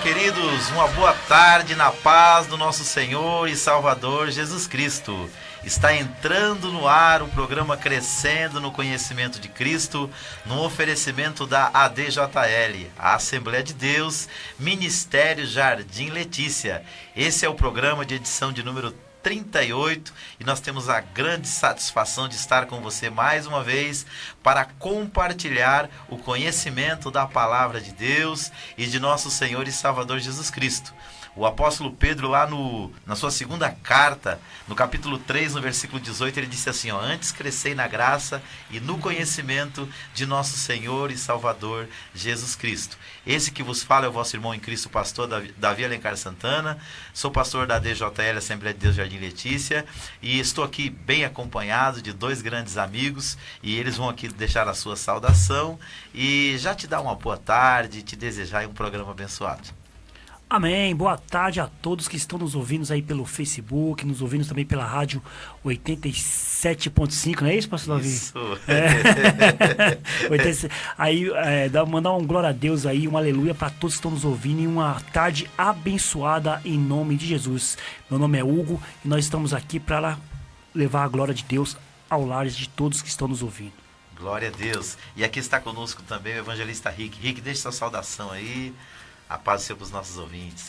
queridos, uma boa tarde na paz do nosso Senhor e Salvador Jesus Cristo. Está entrando no ar o programa Crescendo no Conhecimento de Cristo, no oferecimento da ADJL, a Assembleia de Deus, Ministério Jardim Letícia. Esse é o programa de edição de número 38 e nós temos a grande satisfação de estar com você mais uma vez para compartilhar o conhecimento da Palavra de Deus e de nosso Senhor e Salvador Jesus Cristo. O apóstolo Pedro, lá na sua segunda carta, no capítulo 3, no versículo 18, ele disse assim, antes crescei na graça e no conhecimento de nosso Senhor e Salvador Jesus Cristo. Esse que vos fala é o vosso irmão em Cristo, pastor Davi Alencar Santana. Sou pastor da ADJL, Assembleia de Deus Jardim Letícia, e estou aqui bem acompanhado de dois grandes amigos, e eles vão aqui deixar a sua saudação e já te dar uma boa tarde, te desejar um programa abençoado. Amém, boa tarde a todos que estão nos ouvindo aí pelo Facebook, nos ouvindo também pela rádio 87.5, não é isso, pastor Davi? Isso. Aí, mandar um glória a Deus aí, um aleluia para todos que estão nos ouvindo e uma tarde abençoada em nome de Jesus. Meu nome é Hugo e nós estamos aqui para levar a glória de Deus ao lar de todos que estão nos ouvindo. Glória a Deus. E aqui está conosco também o evangelista Rick. Rick, deixe sua saudação aí. A paz seja para os nossos ouvintes.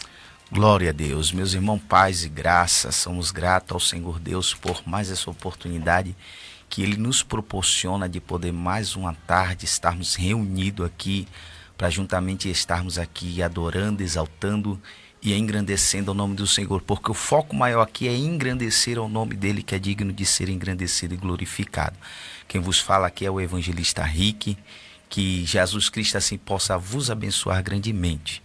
Glória a Deus, meus irmãos, paz e graça, somos gratos ao Senhor Deus por mais essa oportunidade que Ele nos proporciona de poder mais uma tarde estarmos reunidos aqui, para juntamente estarmos aqui adorando, exaltando e engrandecendo o nome do Senhor, porque o foco maior aqui é engrandecer ao nome dEle, que é digno de ser engrandecido e glorificado. Quem vos fala aqui é o evangelista Rick, que Jesus Cristo assim possa vos abençoar grandemente.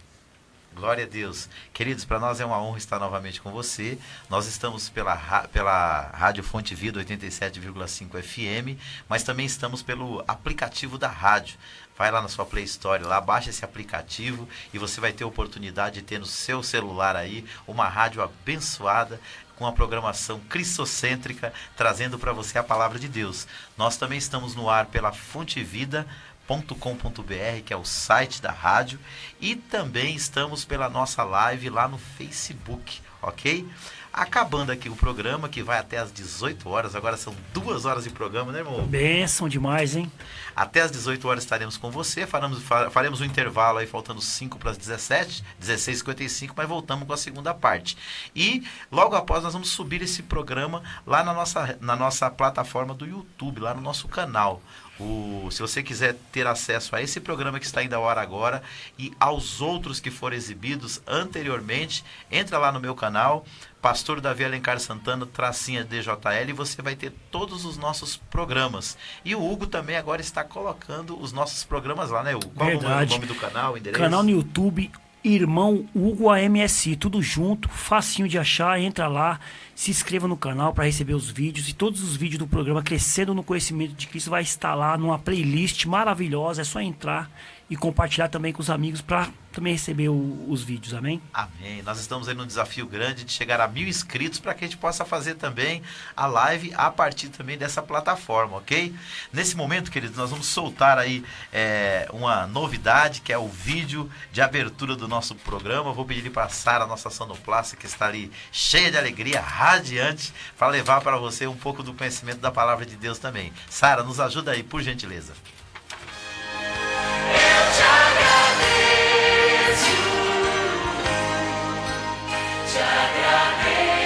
Glória a Deus. Queridos, para nós é uma honra estar novamente com você. Nós estamos pela Rádio Fonte Vida 87,5 FM, mas também estamos pelo aplicativo da rádio. Vai lá na sua Play Store, lá baixa esse aplicativo e você vai ter a oportunidade de ter no seu celular aí uma rádio abençoada, com a programação cristocêntrica, trazendo para você a palavra de Deus. Nós também estamos no ar pela fontevida.com.br, que é o site da rádio, e também estamos pela nossa live lá no Facebook, ok? Acabando aqui o programa, que vai até às 18 horas, agora são 2 horas de programa, né, irmão? Bênção demais, hein? Até às 18 horas estaremos com você, faremos um intervalo aí, faltando 5 para as 17, 16h55, mas voltamos com a segunda parte. E logo após nós vamos subir esse programa lá na nossa plataforma do YouTube, lá no nosso canal. Se você quiser ter acesso a esse programa que está indo ao ar agora e aos outros que foram exibidos anteriormente, entra lá no meu canal, Pastor Davi Alencar Santana, tracinha DJL, e você vai ter todos os nossos programas. E o Hugo também agora está colocando os nossos programas lá, né, Hugo? Qual Verdade. É o nome do canal, o endereço? Canal no YouTube, Irmão Hugo AMSI, tudo junto, facinho de achar, entra lá, se inscreva no canal para receber os vídeos, e todos os vídeos do programa Crescendo no Conhecimento de Cristo vai estar lá numa playlist maravilhosa, é só entrar e compartilhar também com os amigos para também receber os vídeos, amém? Amém. Nós estamos aí num desafio grande de chegar a 1000 inscritos para que a gente possa fazer também a live a partir também dessa plataforma, ok? Nesse momento, queridos, nós vamos soltar aí uma novidade, que é o vídeo de abertura do nosso programa. Eu vou pedir para a Sara, nossa sonoplasta, que está ali cheia de alegria, radiante, para levar para você um pouco do conhecimento da palavra de Deus também. Sara, nos ajuda aí, por gentileza. Eu te agradeço, te agradeço.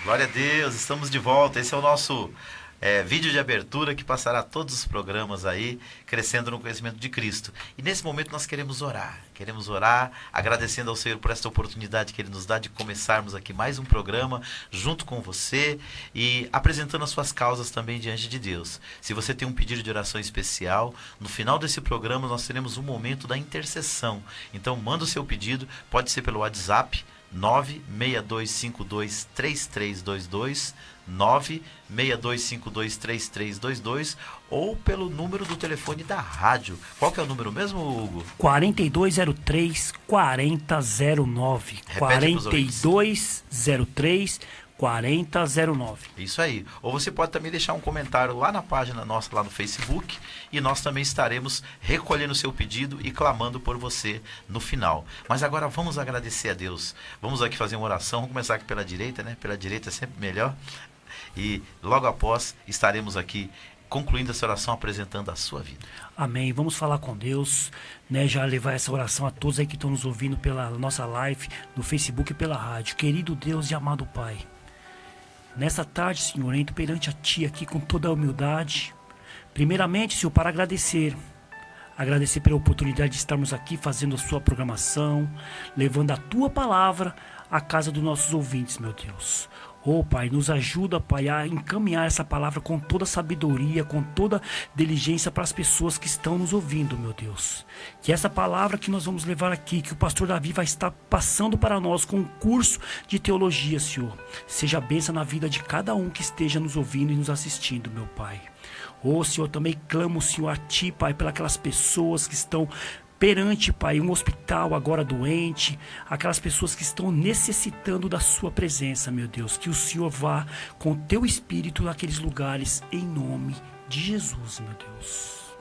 Glória a Deus, estamos de volta. Esse é o nosso vídeo de abertura que passará todos os programas aí, crescendo no conhecimento de Cristo. E nesse momento nós queremos orar, agradecendo ao Senhor por esta oportunidade que Ele nos dá de começarmos aqui mais um programa junto com você e apresentando as suas causas também diante de Deus. Se você tem um pedido de oração especial, no final desse programa nós teremos um momento da intercessão. Então manda o seu pedido, pode ser pelo WhatsApp, 962523322, 962523322, ou pelo número do telefone da rádio. Qual que é o número mesmo, Hugo? 4203-4009. Repete pros ouvintes. 4203-4009. Isso aí. Ou você pode também deixar um comentário lá na página nossa, lá no Facebook, e nós também estaremos recolhendo o seu pedido e clamando por você no final. Mas agora vamos agradecer a Deus. Vamos aqui fazer uma oração. Vamos começar aqui pela direita, né? Pela direita é sempre melhor. E logo após estaremos aqui concluindo essa oração, apresentando a sua vida. Amém. Vamos falar com Deus, né? Já levar essa oração a todos aí que estão nos ouvindo pela nossa live, no Facebook e pela rádio. Querido Deus e amado Pai, nessa tarde, Senhor, entro perante a Ti aqui com toda a humildade. Primeiramente, Senhor, para agradecer pela oportunidade de estarmos aqui fazendo a Sua programação, levando a Tua palavra à casa dos nossos ouvintes, meu Deus. Oh, Pai, nos ajuda, Pai, a encaminhar essa palavra com toda sabedoria, com toda diligência para as pessoas que estão nos ouvindo, meu Deus. Que essa palavra que nós vamos levar aqui, que o pastor Davi vai estar passando para nós com um curso de teologia, Senhor, seja a bênção na vida de cada um que esteja nos ouvindo e nos assistindo, meu Pai. Oh, Senhor, também clamo, Senhor, a Ti, Pai, pelas pessoas que estão perante, Pai, um hospital agora doente, aquelas pessoas que estão necessitando da Sua presença, meu Deus. Que o Senhor vá com o Teu Espírito naqueles lugares, em nome de Jesus, meu Deus.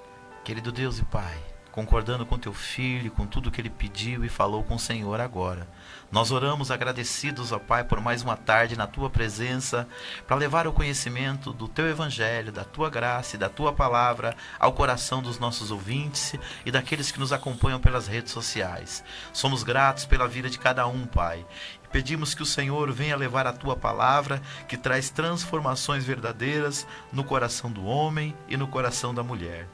Querido Deus e Pai, concordando com Teu Filho, com tudo que Ele pediu e falou com o Senhor agora, nós oramos agradecidos, ó Pai, por mais uma tarde na Tua presença, para levar o conhecimento do Teu Evangelho, da Tua graça e da Tua palavra ao coração dos nossos ouvintes e daqueles que nos acompanham pelas redes sociais. Somos gratos pela vida de cada um, Pai. Pedimos que o Senhor venha levar a Tua palavra, que traz transformações verdadeiras no coração do homem e no coração da mulher.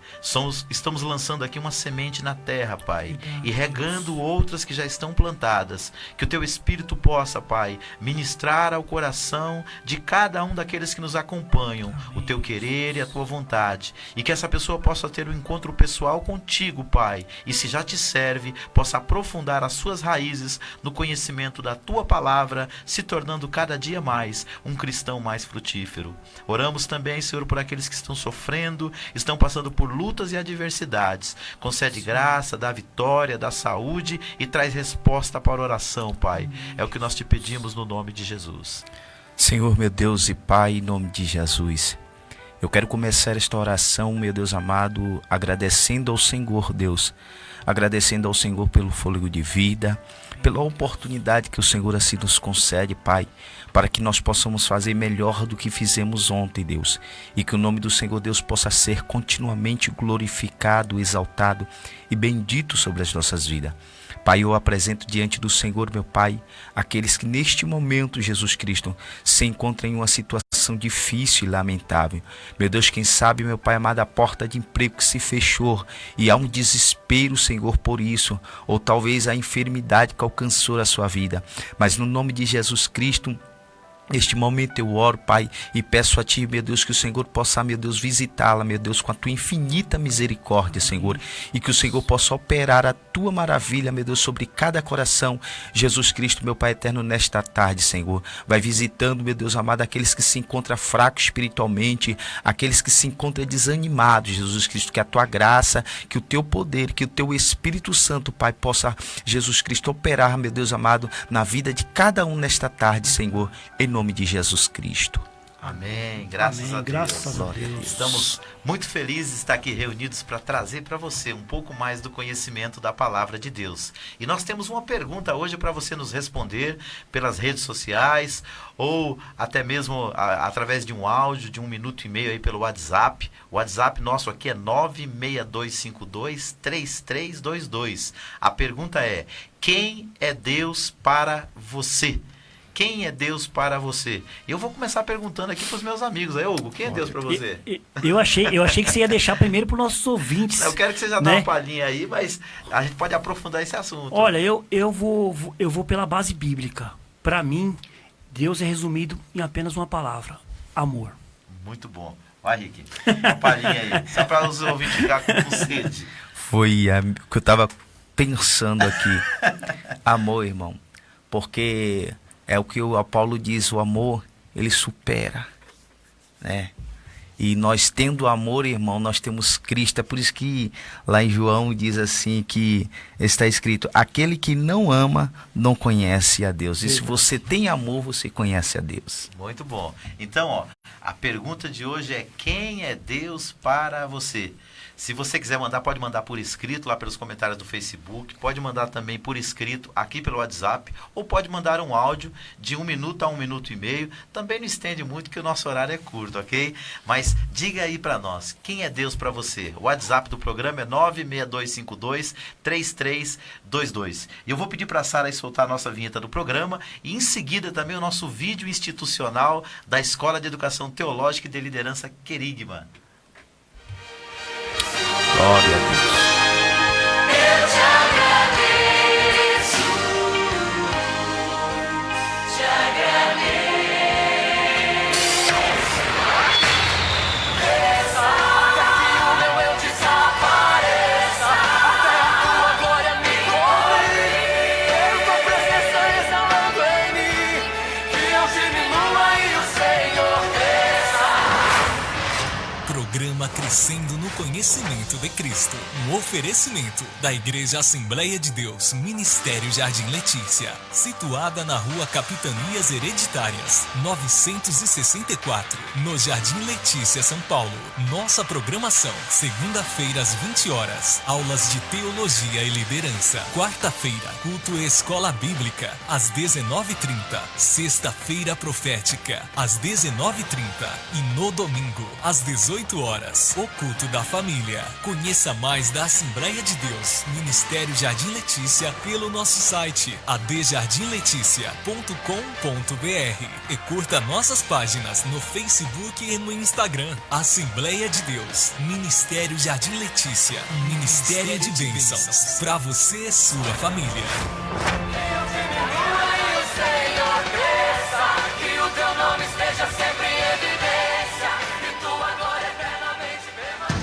Estamos lançando aqui uma semente na terra, Pai, e regando outras que já estão plantadas. Que o Teu Espírito possa, Pai, ministrar ao coração de cada um daqueles que nos acompanham o Teu querer e a Tua vontade. E que essa pessoa possa ter um encontro pessoal contigo, Pai, e se já te serve, possa aprofundar as suas raízes no conhecimento da Tua palavra, se tornando cada dia mais um cristão mais frutífero. Oramos também, Senhor, por aqueles que estão sofrendo, estão passando por lutas e adversidades. Concede graça, dá vitória, dá saúde e traz resposta para a oração, Pai. É o que nós te pedimos no nome de Jesus. Senhor, meu Deus e Pai, em nome de Jesus, eu quero começar esta oração, meu Deus amado, agradecendo ao Senhor, Deus, agradecendo ao Senhor pelo fôlego de vida, pela oportunidade que o Senhor assim nos concede, Pai, para que nós possamos fazer melhor do que fizemos ontem, Deus, e que o nome do Senhor, Deus, possa ser continuamente glorificado, exaltado e bendito sobre as nossas vidas. Pai, eu apresento diante do Senhor, meu Pai, aqueles que neste momento, Jesus Cristo, se encontram em uma situação difícil e lamentável. Meu Deus, quem sabe, meu Pai amado, a porta de emprego que se fechou e há um desespero, Senhor, por isso, ou talvez a enfermidade que alcançou a sua vida. Mas no nome de Jesus Cristo, neste momento eu oro, Pai, e peço a Ti, meu Deus, que o Senhor possa, meu Deus, visitá-la, meu Deus, com a Tua infinita misericórdia, Senhor, e que o Senhor possa operar a Tua maravilha, meu Deus, sobre cada coração. Jesus Cristo, meu Pai eterno, nesta tarde, Senhor, vai visitando, meu Deus amado, aqueles que se encontram fracos espiritualmente, aqueles que se encontram desanimados, Jesus Cristo, que a Tua graça, que o Teu poder, que o Teu Espírito Santo, Pai, possa, Jesus Cristo, operar, meu Deus amado, na vida de cada um nesta tarde, Senhor, em nome de Jesus Cristo. Amém. Graças a Deus. Graças a Deus. Estamos muito felizes de estar aqui reunidos para trazer para você um pouco mais do conhecimento da palavra de Deus. E nós temos uma pergunta hoje para você nos responder pelas redes sociais ou até mesmo através de um áudio de 1 minuto e meio aí pelo WhatsApp. O WhatsApp nosso aqui é 962523322. A pergunta é: quem é Deus para você? Quem é Deus para você? E eu vou começar perguntando aqui para os meus amigos. Aí, Hugo, quem é Deus para você? Eu achei que você ia deixar primeiro para os nossos ouvintes. Eu quero que você já dê né? uma palhinha aí, mas a gente pode aprofundar esse assunto. Olha, eu vou pela base bíblica. Para mim, Deus é resumido em apenas uma palavra: amor. Muito bom. Vai, Rick, uma palhinha aí, só para os ouvintes ficar com sede. Foi o que eu estava pensando aqui. Amor, irmão. Porque é o que o Paulo diz, o amor, ele supera, né? E nós tendo amor, irmão, nós temos Cristo. É por isso que lá em João diz assim, que está escrito: aquele que não ama, não conhece a Deus. E se você tem amor, você conhece a Deus. Muito bom. Então, ó, a pergunta de hoje é: quem é Deus para você? Se você quiser mandar, pode mandar por escrito lá pelos comentários do Facebook, pode mandar também por escrito aqui pelo WhatsApp, ou pode mandar um áudio de 1 minuto a 1 minuto e meio. Também não estende muito, que o nosso horário é curto, ok? Mas diga aí para nós, quem é Deus para você? O WhatsApp do programa é 96252-3322. E eu vou pedir para a Sara aí soltar a nossa vinheta do programa, e em seguida também o nosso vídeo institucional da Escola de Educação Teológica e de Liderança Querigma. Glória a Deus. Eu te agradeço, te agradeço. Até que o meu eu desapareça, até a tua glória me cobre. Quero tua presença exalando em mim, que eu diminua e o Senhor cresça. Programa Crescendo no Conhecimento de Cristo. Um oferecimento da Igreja Assembleia de Deus, Ministério Jardim Letícia, situada na Rua Capitanias Hereditárias, 964, no Jardim Letícia, São Paulo. Nossa programação: segunda-feira às 20 horas, aulas de teologia e liderança. Quarta-feira, culto e escola bíblica, às 19h30. Sexta-feira profética, às 19h30. E no domingo, às 18 horas, o culto da família. Conheça mais da Assembleia de Deus, Ministério Jardim Letícia, pelo nosso site adjardimleticia.com.br e curta nossas páginas no Facebook e no Instagram. Assembleia de Deus, Ministério Jardim Letícia, um ministério de bênçãos para você e sua família. Que eu diminua e o Senhor cresça, que o teu nome esteja sempre em evidência, e tua glória eternamente permaneça.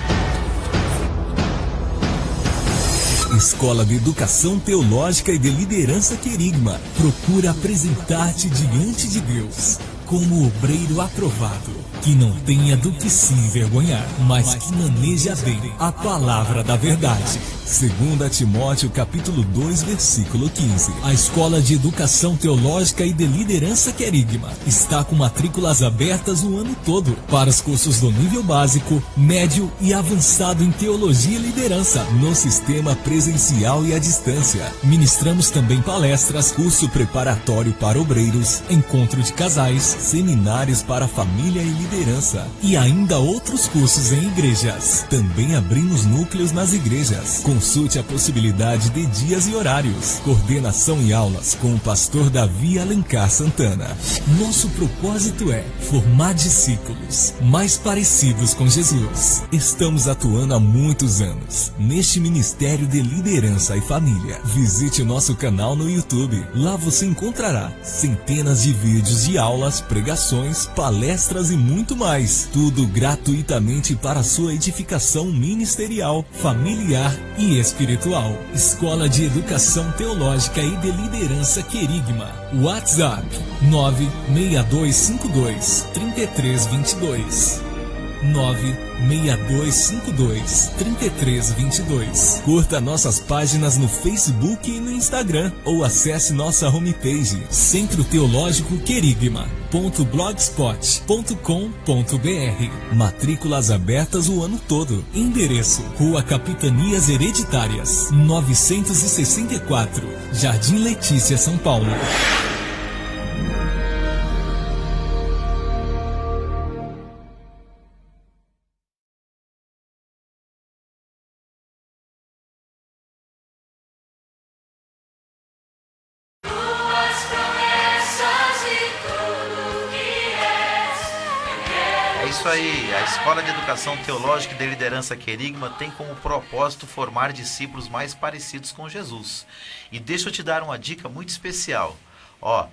Escola de Educação Teológica e de Liderança Querigma procura apresentar-te diante de Deus como obreiro aprovado, que não tenha do que se envergonhar, mas que maneja bem a palavra da verdade. 2 Timóteo capítulo 2, versículo 15. A Escola de Educação Teológica e de Liderança Querigma está com matrículas abertas o ano todo para os cursos do nível básico, médio e avançado em Teologia e Liderança, no sistema presencial e à distância. Ministramos também palestras, curso preparatório para obreiros, encontro de casais, seminários para família e liderança, e ainda outros cursos em igrejas. Também abrimos núcleos nas igrejas. Consulte a possibilidade de dias e horários. Coordenação e aulas com o pastor Davi Alencar Santana. Nosso propósito é formar discípulos mais parecidos com Jesus. Estamos atuando há muitos anos neste Ministério de Liderança e Família. Visite o nosso canal no YouTube. Lá você encontrará centenas de vídeos de aulas, pregações, palestras e muito mais. Tudo gratuitamente para a sua edificação ministerial, familiar e espiritual. Escola de Educação Teológica e de Liderança Querigma. WhatsApp 96252-3322. 96252-3322. Curta nossas páginas no Facebook e no Instagram, ou acesse nossa homepage Centro Teológico Querigma.blogspot.com.br. Matrículas abertas o ano todo. Endereço: Rua Capitanias Hereditárias, 964, Jardim Letícia, São Paulo. Tuas promessas isso aí. A Escola de Educação Teológica e de Liderança Querigma tem como propósito formar discípulos mais parecidos com Jesus. E deixa eu te dar uma dica muito especial. Ó,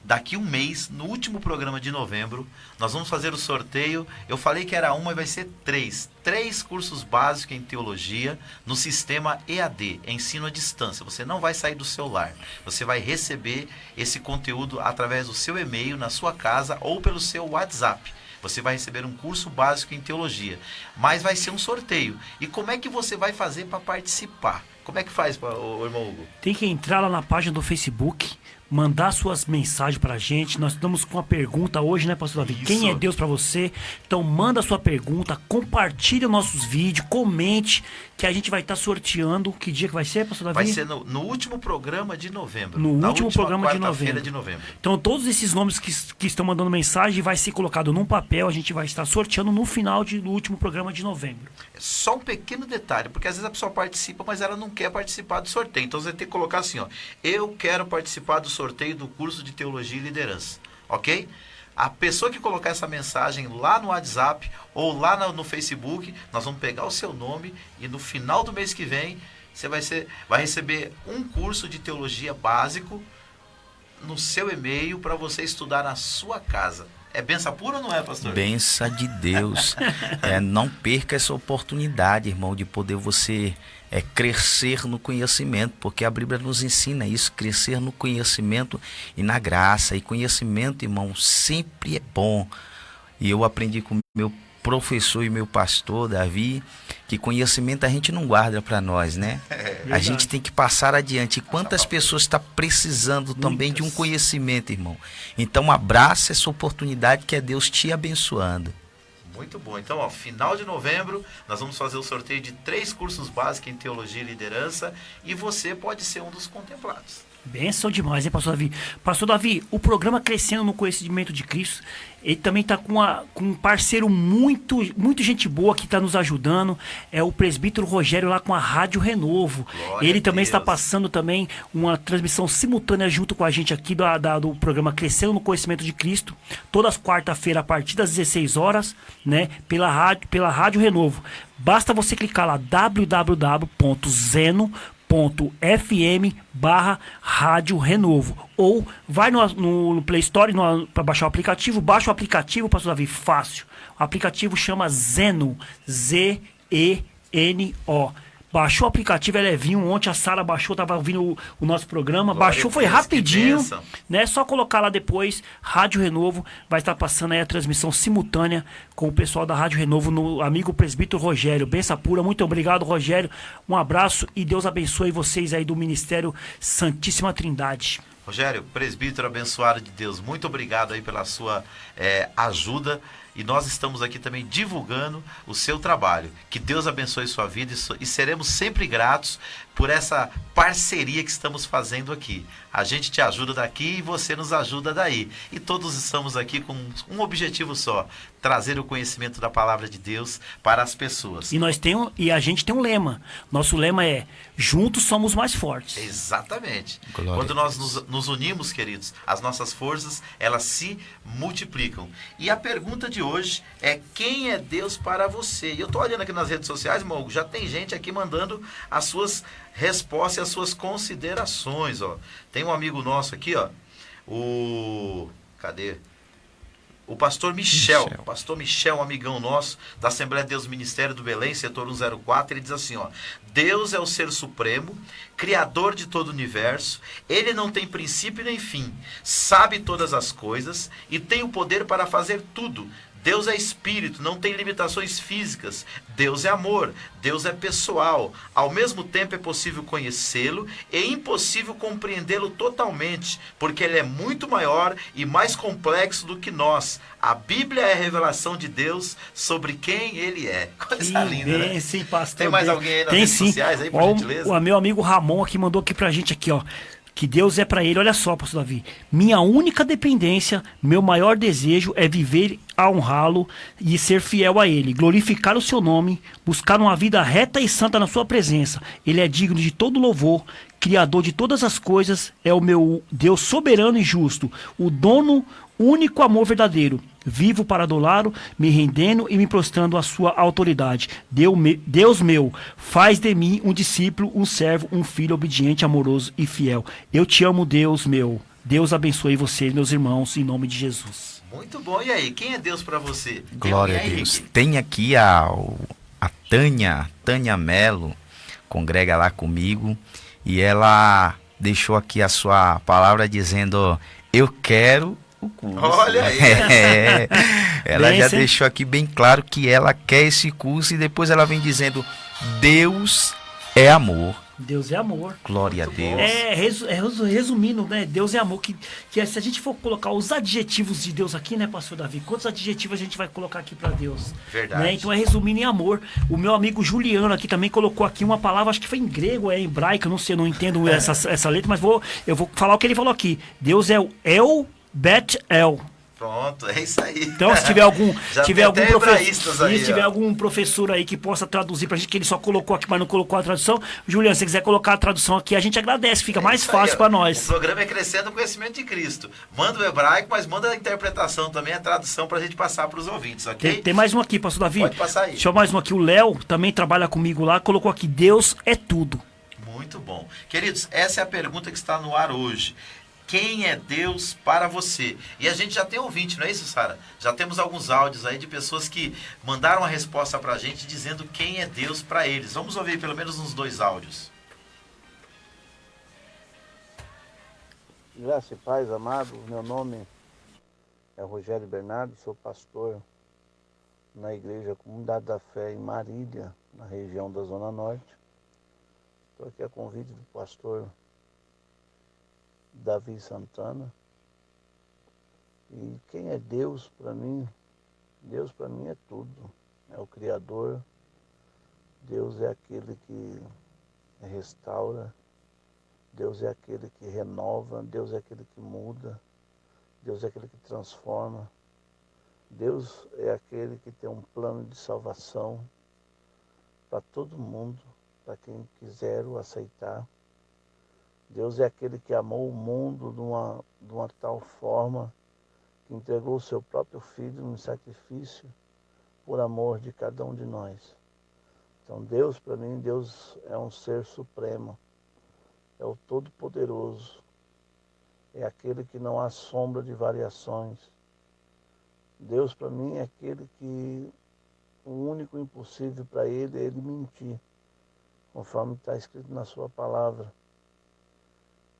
daqui um mês, no último programa de novembro, nós vamos fazer o sorteio. Eu falei que era uma e vai ser três. 3 cursos básicos em teologia no sistema EAD, ensino à distância. Você não vai sair do celular. Você vai receber esse conteúdo através do seu e-mail, na sua casa ou pelo seu WhatsApp. Você vai receber um curso básico em teologia. Mas vai ser um sorteio. E como é que você vai fazer para participar? Como é que faz, irmão Hugo? Tem que entrar lá na página do Facebook, mandar suas mensagens pra gente. Nós estamos com uma pergunta hoje, né, pastor Davi? Isso. Quem é Deus pra você? Então manda sua pergunta, compartilha nossos vídeos, comente, que a gente vai estar sorteando. Que dia que vai ser, pastor Davi? Vai ser no último programa de novembro. No na último última programa de quarta-feira novembro. de novembro. Então todos esses nomes que estão mandando mensagem vai ser colocado num papel, a gente vai estar sorteando no final do último programa de novembro. É só um pequeno detalhe, porque às vezes a pessoa participa, mas ela não quer participar do sorteio. Então você vai ter que colocar assim, ó: eu quero participar do sorteio do curso de Teologia e Liderança, ok? A pessoa que colocar essa mensagem lá no WhatsApp ou lá no Facebook, nós vamos pegar o seu nome e no final do mês que vem você vai receber um curso de teologia básico no seu e-mail para você estudar na sua casa. É benção pura ou não é, pastor? Benção de Deus. Não perca essa oportunidade, irmão, de poder você crescer no conhecimento, porque a Bíblia nos ensina isso, crescer no conhecimento e na graça. E conhecimento, irmão, sempre é bom. E eu aprendi com meu professor e meu pastor, Davi, que conhecimento a gente não guarda para nós, né? A gente tem que passar adiante. E quantas pessoas estão precisando também de um conhecimento, irmão? Então abraça essa oportunidade, que é Deus te abençoando. Muito bom. Então, ó, final de novembro, nós vamos fazer o sorteio de 3 cursos básicos em Teologia e Liderança e você pode ser um dos contemplados. Benção demais, hein, pastor Davi? Pastor Davi, o programa Crescendo no Conhecimento de Cristo, ele também está com um parceiro muito gente boa que está nos ajudando, é o presbítero Rogério lá com a Rádio Renovo. Glória Ele a também Deus. está passando também uma transmissão simultânea junto com a gente aqui do programa Crescendo no Conhecimento de Cristo, todas quarta-feira a partir das 16 horas, né, pela Rádio Renovo. Basta você clicar lá www.zeno.fm/Rádio Renovo, ou vai no Play Store para baixar o aplicativo, baixa o aplicativo, pastor Davi, fácil. O aplicativo chama Zeno, Z-E-N-O. Baixou o aplicativo, é levinho. Ontem a Sara baixou, estava ouvindo o nosso programa. Glória Baixou, a foi Deus, que rapidinho, bênção. né? Só colocar lá depois, Rádio Renovo, vai estar passando aí a transmissão simultânea com o pessoal da Rádio Renovo, no amigo presbítero Rogério. Benção pura, muito obrigado, Rogério. Um abraço e Deus abençoe vocês aí do Ministério Santíssima Trindade. Rogério, presbítero abençoado de Deus, muito obrigado aí pela sua ajuda. E nós estamos aqui também divulgando o seu trabalho. Que Deus abençoe sua vida e seremos sempre gratos por essa parceria que estamos fazendo aqui. A gente te ajuda daqui e você nos ajuda daí. E todos estamos aqui com um objetivo só: trazer o conhecimento da palavra de Deus para as pessoas. E a gente tem um lema. Nosso lema é: juntos somos mais fortes. Exatamente. Glória Quando a nós nos unimos, queridos, as nossas forças, elas se multiplicam. E a pergunta de hoje é: quem é Deus para você? E eu estou olhando aqui nas redes sociais, irmão, já tem gente aqui mandando as suas respostas e as suas considerações, ó. Tem um amigo nosso aqui, ó, cadê? O pastor Michel, pastor Michel, um amigão nosso, da Assembleia de Deus Ministério do Belém, setor 104, ele diz assim, ó: Deus é o ser supremo, criador de todo o universo, ele não tem princípio nem fim, sabe todas as coisas e tem o poder para fazer tudo. Deus é espírito, não tem limitações físicas. Deus é amor, Deus é pessoal. Ao mesmo tempo é possível conhecê-lo e impossível compreendê-lo totalmente, porque ele é muito maior e mais complexo do que nós. A Bíblia é a revelação de Deus sobre quem ele é. Coisa linda, né? Sim, pastor. Tem mais alguém aí nas Tem redes sim. sociais aí, por Ó, gentileza? o meu amigo Ramon aqui mandou aqui pra gente aqui, ó. Que Deus é para ele, olha só, pastor Davi. Minha única dependência, meu maior desejo é viver a honrá-lo e ser fiel a ele, glorificar o seu nome, buscar uma vida reta e santa na sua presença. Ele é digno de todo louvor, criador de todas as coisas, é o meu Deus soberano e justo, o dono, único amor verdadeiro. vivo para adorá-lo, me rendendo e me prostrando à sua autoridade. Deus meu, faz de mim um discípulo, um servo, um filho obediente, amoroso e fiel. Eu te amo, Deus meu. Deus abençoe vocês, meus irmãos, em nome de Jesus. Muito bom. E aí, quem é Deus para você? Glória a Henrique? Deus. Tem aqui a Tânia Melo, congrega lá comigo, e ela deixou aqui a sua palavra dizendo: eu quero o curso. Olha aí. Ela já Bem, deixou aqui bem claro que ela quer esse curso, e depois ela vem dizendo: Deus é amor. Deus é amor. Glória a Muito bom. Deus. Resumindo, né? Deus é amor. Que se a gente for colocar os adjetivos de Deus aqui, né, pastor Davi? Quantos adjetivos a gente vai colocar aqui para Deus? Verdade. Né? Então é resumindo em amor. O meu amigo Juliano aqui também colocou aqui uma palavra, acho que foi em grego, em hebraico, não sei, não entendo essa letra, mas eu vou falar o que ele falou aqui. Deus é o El Bet El. Pronto, é isso aí. Então, se tiver algum, Já tiver tem algum até hebraístas professor, aí, se tiver ó. algum professor aí que possa traduzir pra gente, que ele só colocou aqui, mas não colocou a tradução, Juliano, se você quiser colocar a tradução aqui, a gente agradece, fica mais Isso aí, fácil ó. pra nós. O programa é Crescendo no Conhecimento de Cristo. Manda o hebraico, mas manda a interpretação também, a tradução pra gente passar pros ouvintes, ok? Tem mais um aqui, pastor Davi. Pode passar aí. Deixa eu mais um aqui. O Léo também trabalha comigo lá, colocou aqui: Deus é tudo. Muito bom. Queridos, essa é a pergunta que está no ar hoje. Quem é Deus para você? E a gente já tem ouvinte, não é isso, Sara? Já temos alguns áudios aí de pessoas que mandaram a resposta pra gente dizendo quem é Deus para eles. Vamos ouvir pelo menos uns 2 áudios. Graça e paz, amados. Meu nome é Rogério Bernardo, sou pastor na Igreja Comunidade da Fé em Marília, na região da Zona Norte. Estou aqui a convite do pastor Davi Santana. E quem é Deus para mim? Deus para mim é tudo. É o Criador. Deus é aquele que restaura. Deus é aquele que renova. Deus é aquele que muda. Deus é aquele que transforma. Deus é aquele que tem um plano de salvação para todo mundo, para quem quiser o aceitar. Deus é aquele que amou o mundo de uma tal forma que entregou o seu próprio Filho no sacrifício por amor de cada um de nós. Então Deus, para mim, Deus é um ser supremo, é o Todo-Poderoso, é aquele que não há sombra de variações. Deus, para mim, é aquele que o único impossível para ele é ele mentir, conforme está escrito na sua palavra.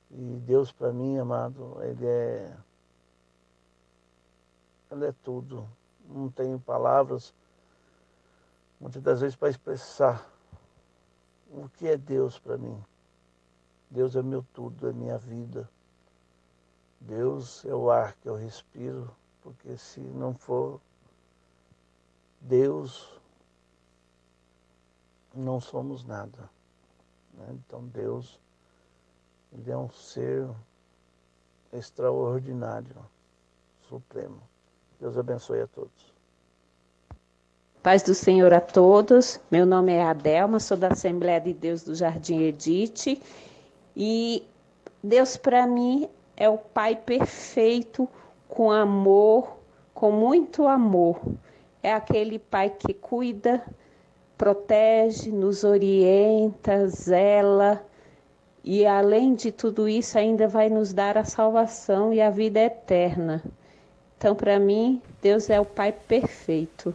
E Deus para mim, amado, Ele é tudo. Não tenho palavras, muitas das vezes, para expressar o que é Deus para mim. Deus é meu tudo, é minha vida. Deus é o ar que eu respiro, porque se não for Deus, não somos nada, né? Então Deus, Ele é um ser extraordinário, supremo. Deus abençoe a todos. Paz do Senhor a todos. Meu nome é Adelma, sou da Assembleia de Deus do Jardim Edite. E Deus para mim é o Pai perfeito, com amor, com muito amor. É aquele Pai que cuida, protege, nos orienta, zela. E além de tudo isso, ainda vai nos dar a salvação e a vida eterna. Então, para mim, Deus é o Pai perfeito.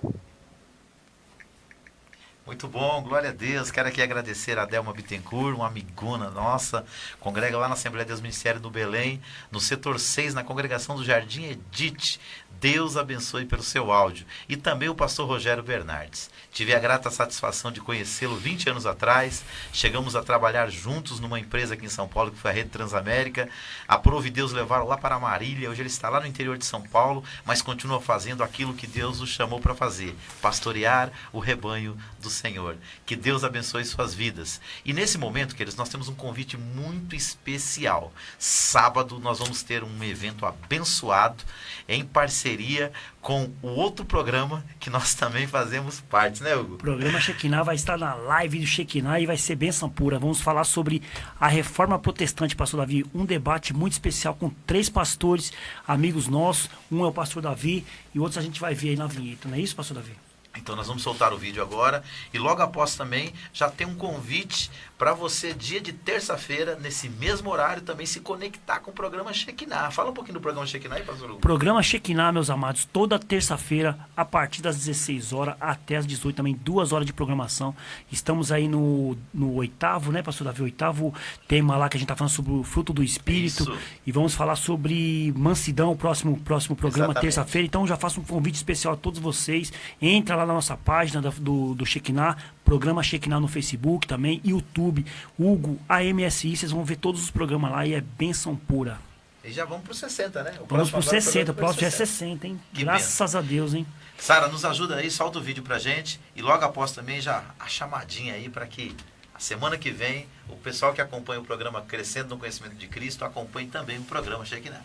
Muito bom, glória a Deus. Quero aqui agradecer a Adelma Bittencourt, uma amigona nossa, congrega lá na Assembleia de Deus Ministério do Belém, no setor 6, na congregação do Jardim Edite. Deus abençoe pelo seu áudio. E também o pastor Rogério Bernardes. Tive a grata satisfação de conhecê-lo 20 anos atrás. Chegamos a trabalhar juntos numa empresa aqui em São Paulo, que foi a Rede Transamérica. Aprove Deus levaram lá para Marília. Hoje ele está lá no interior de São Paulo, mas continua fazendo aquilo que Deus o chamou para fazer: pastorear o rebanho do Senhor. Que Deus abençoe suas vidas. E nesse momento, queridos, nós temos um convite muito especial. Sábado nós vamos ter um evento abençoado em parceria com o outro programa que nós também fazemos parte, né, Hugo? O programa Shekinah vai estar na live do Shekinah e vai ser bênção pura. Vamos falar sobre a reforma protestante, pastor Davi. Um debate muito especial com 3 pastores, amigos nossos. Um é o pastor Davi e outros a gente vai ver aí na vinheta. Não é isso, pastor Davi? Então nós vamos soltar o vídeo agora e logo após também já tem um convite para você dia de terça-feira, nesse mesmo horário, também se conectar com o programa Shekinah. Fala um pouquinho do programa Shekinah aí, pastor Hugo. Programa Shekinah, meus amados, toda terça-feira, a partir das 16 horas até as 18, também 2 horas de programação. Estamos aí no 8º, né, pastor Davi? 8º tema lá que a gente tá falando sobre o fruto do Espírito. Isso. E vamos falar sobre mansidão, o próximo programa, Exatamente. terça-feira. Então já faço um convite especial a todos vocês. Entra lá na nossa página do Shekinah, programa Shekinah no Facebook também, YouTube, Hugo, AMSI, vocês vão ver todos os programas lá e é bênção pura. E já vamos pro 60, né? Vamos pro agora, 60, o próximo já é 60. 60, hein? Que Graças a Deus, hein? Sara, nos ajuda aí, solta o vídeo pra gente e logo após também já a chamadinha aí para que a semana que vem o pessoal que acompanha o programa Crescendo no Conhecimento de Cristo acompanhe também o programa Shekinah.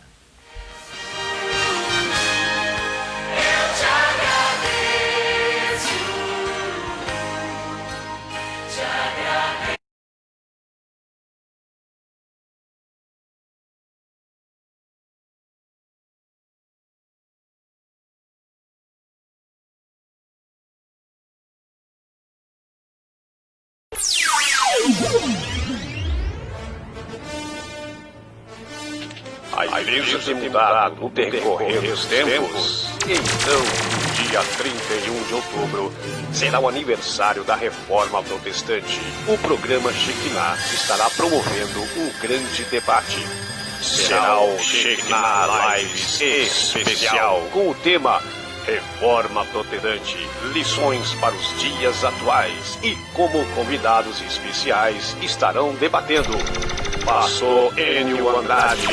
A igreja tem mudado no decorrer dos tempos. Então, dia 31 de outubro, será o aniversário da Reforma Protestante. O programa Shekinah estará promovendo um grande debate. Será o Shekinah Lives especial com o tema Reforma Protestante, lições para os dias atuais. E como convidados especiais estarão debatendo Pastor Enio Andrade,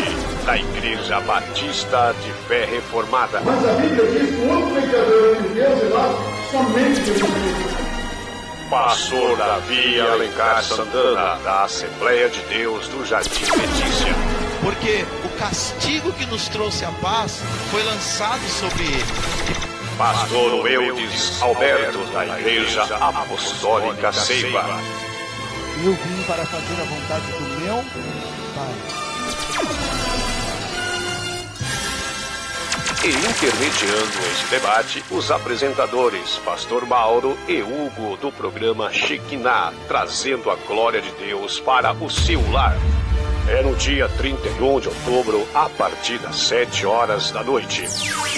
da Igreja Batista de Fé Reformada. Mas a Bíblia diz que o outro mediador entre Deus e nós, somente Jesus Cristo. Pastor Davi Alencar Santana, da Assembleia de Deus do Jardim Letícia. Porque o castigo que nos trouxe a paz foi lançado sobre ele. Pastor Eudes Alberto, da Igreja Apostólica Ceiba. Eu vim para fazer a vontade do meu Pai. E intermediando esse debate, os apresentadores Pastor Mauro e Hugo do programa Shekinah, trazendo a glória de Deus para o seu lar. É no dia 31 de outubro, a partir das 7 horas da noite.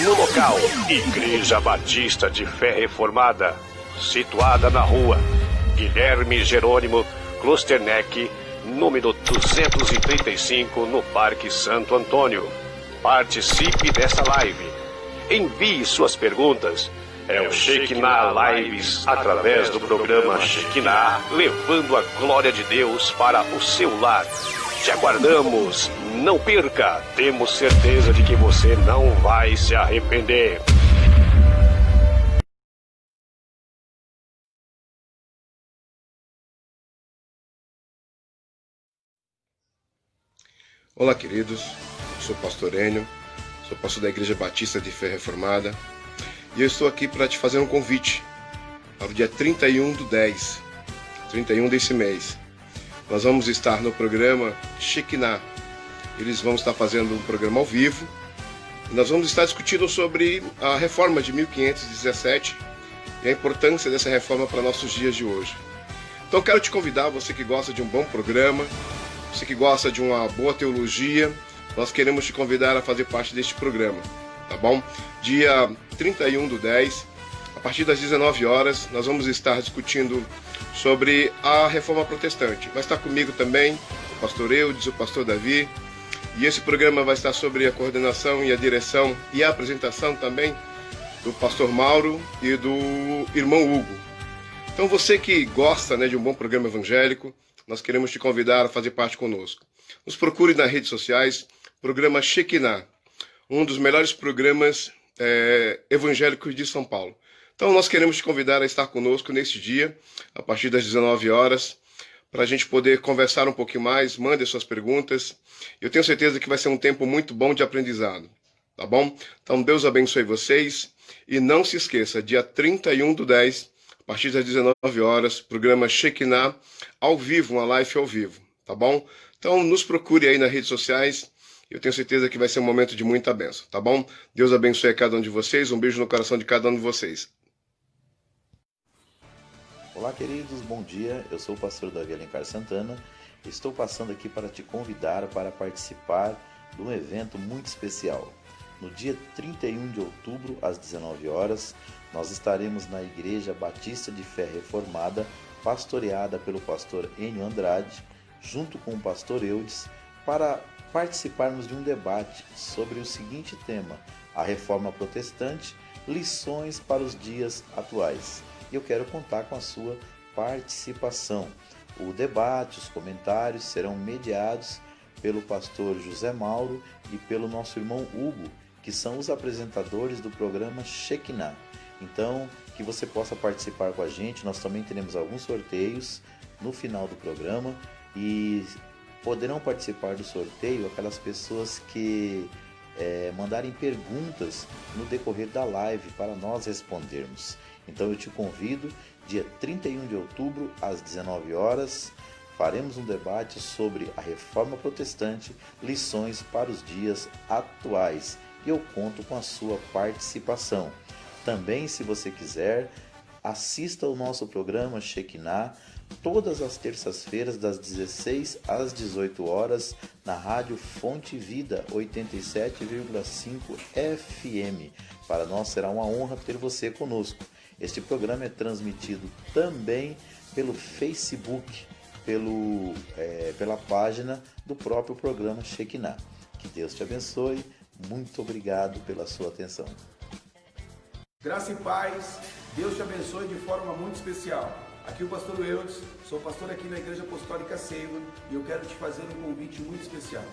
No local, Igreja Batista de Fé Reformada, situada na rua Guilherme Jerônimo Klosterneck, número 235, no Parque Santo Antônio. Participe dessa live. Envie suas perguntas. É o Shekinah Lives, através do programa Shekinah, levando a glória de Deus para o seu lar. Te aguardamos. Não perca. Temos certeza de que você não vai se arrepender. Olá, queridos. Eu sou o pastor Enio, sou pastor da Igreja Batista de Fé Reformada e eu estou aqui para te fazer um convite para o dia 31/10, 31 desse mês. Nós vamos estar no programa Shekinah. Eles vão estar fazendo um programa ao vivo e nós vamos estar discutindo sobre a reforma de 1517 e a importância dessa reforma para nossos dias de hoje. Então quero te convidar, você que gosta de um bom programa, você que gosta de uma boa teologia, nós queremos te convidar a fazer parte deste programa, tá bom? Dia 31/10, a partir das 19 horas, nós vamos estar discutindo sobre a Reforma Protestante. Vai estar comigo também o pastor Eudes, o pastor Davi, e esse programa vai estar sobre a coordenação e a direção e a apresentação também do pastor Mauro e do irmão Hugo. Então você que gosta, de um bom programa evangélico, nós queremos te convidar a fazer parte conosco. Nos procure nas redes sociais, programa Shekinah, um dos melhores programas evangélicos de São Paulo. Então nós queremos te convidar a estar conosco neste dia, a partir das 19 horas, para a gente poder conversar um pouquinho mais. Mande suas perguntas. Eu tenho certeza que vai ser um tempo muito bom de aprendizado, tá bom? Então Deus abençoe vocês. E não se esqueça, dia 31/10, a partir das 19 horas, programa Shekinah ao vivo, uma live ao vivo, tá bom? Então nos procure aí nas redes sociais. Eu tenho certeza que vai ser um momento de muita bênção, tá bom? Deus abençoe a cada um de vocês. Um beijo no coração de cada um de vocês. Olá, queridos, bom dia. Eu sou o pastor Davi Alencar Santana. Estou passando aqui para te convidar para participar de um evento muito especial. No dia 31 de outubro, às 19 horas, nós estaremos na Igreja Batista de Fé Reformada, pastoreada pelo pastor Enio Andrade, junto com o pastor Eudes, para participarmos de um debate sobre o seguinte tema: a Reforma Protestante, lições para os dias atuais. E eu quero contar com a sua participação. O debate, os comentários serão mediados pelo pastor José Mauro e pelo nosso irmão Hugo, que são os apresentadores do programa Shekinah. Então, que você possa participar com a gente. Nós também teremos alguns sorteios no final do programa e poderão participar do sorteio aquelas pessoas que mandarem perguntas no decorrer da live para nós respondermos. Então eu te convido, dia 31 de outubro, às 19 horas, faremos um debate sobre a Reforma Protestante, lições para os dias atuais. E eu conto com a sua participação. Também, se você quiser, assista ao nosso programa Shekinah todas as terças-feiras, das 16 às 18 horas, na Rádio Fonte Vida 87,5 FM. Para nós será uma honra ter você conosco. Este programa é transmitido também pelo Facebook, pela página do próprio programa Shekinah. Que Deus te abençoe. Muito obrigado pela sua atenção. Graça e paz, Deus te abençoe de forma muito especial. Aqui o pastor Eudes, sou pastor aqui na Igreja Apostólica Seiva e eu quero te fazer um convite muito especial.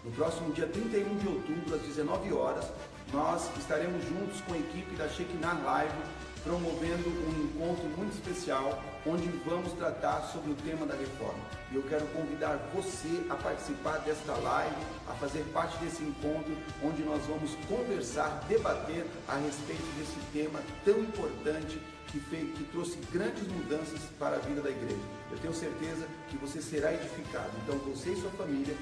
No próximo dia 31 de outubro, às 19 horas, nós estaremos juntos com a equipe da Shekinah Live, promovendo um encontro muito especial, onde vamos tratar sobre o tema da reforma. E eu quero convidar você a participar desta live, a fazer parte desse encontro, onde nós vamos conversar, debater a respeito desse tema tão importante que trouxe grandes mudanças para a vida da igreja. Eu tenho certeza que você será edificado. Então você e sua família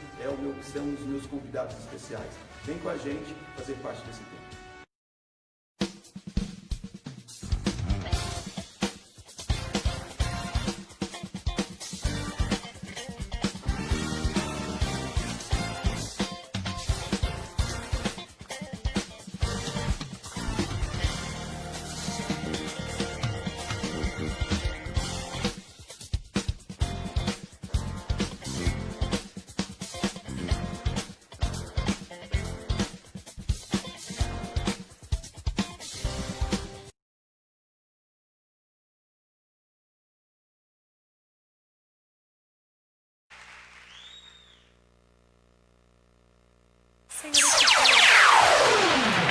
são os meus convidados especiais. Vem com a gente fazer parte desse tema.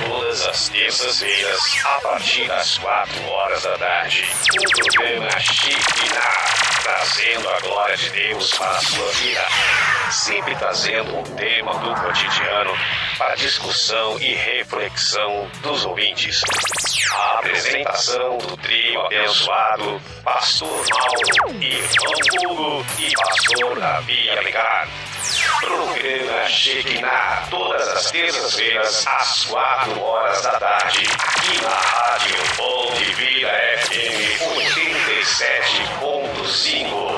Todas as terças-feiras, a partir das 4 horas da tarde, o programa Shekinah, trazendo a glória de Deus para a sua vida. Sempre trazendo um tema do cotidiano para discussão e reflexão dos ouvintes. A apresentação do trio abençoado, Pastor Mauro, Irmão Hugo e Pastor Davi Alencar. Programa Shekinah, todas as terças-feiras, às 4 horas da tarde, aqui na Rádio Fonte Vida FM 87.5.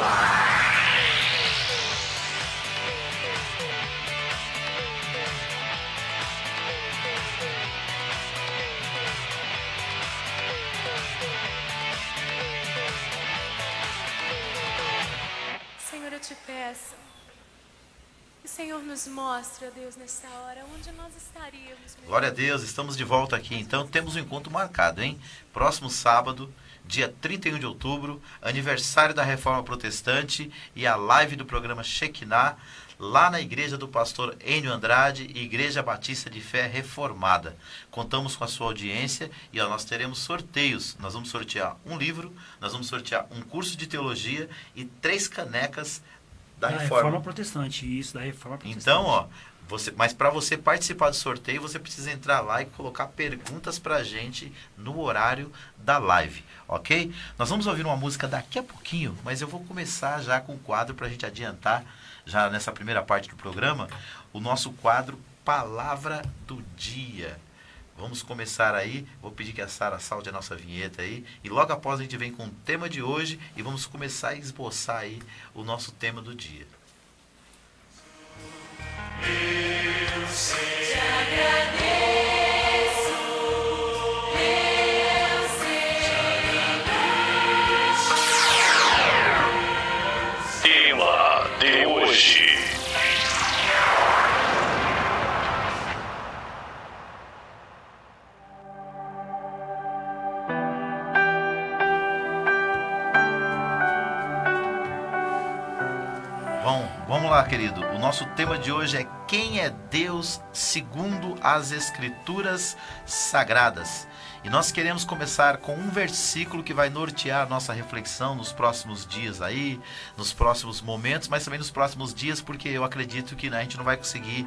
Senhor, eu te peço, o Senhor nos mostra, Deus, nessa hora, onde nós estaríamos. Glória a Deus, estamos de volta aqui. Então temos um encontro marcado, hein? Próximo sábado, dia 31 de outubro, aniversário da Reforma Protestante e a live do programa Shekinah, lá na igreja do pastor Enio Andrade, Igreja Batista de Fé Reformada. Contamos com a sua audiência e nós teremos sorteios. Nós vamos sortear um livro, nós vamos sortear um curso de teologia e 3 canecas da Reforma Protestante, isso, da Reforma Protestante. Então, mas para você participar do sorteio, você precisa entrar lá e colocar perguntas para a gente no horário da live, ok? Nós vamos ouvir uma música daqui a pouquinho, mas eu vou começar já com o quadro para a gente adiantar, já nessa primeira parte do programa, o nosso quadro Palavra do Dia. Vamos começar aí, vou pedir que a Sara salte a nossa vinheta aí, e logo após a gente vem com o tema de hoje e vamos começar a esboçar aí o nosso tema do dia. Eu sei, te agradeço, eu sei, te agradeço. Tema de hoje. Vamos lá, querido. O nosso tema de hoje é quem é Deus segundo as Escrituras Sagradas. E nós queremos começar com um versículo que vai nortear a nossa reflexão nos próximos dias aí, nos próximos momentos, mas também nos próximos dias, porque eu acredito que a gente não vai conseguir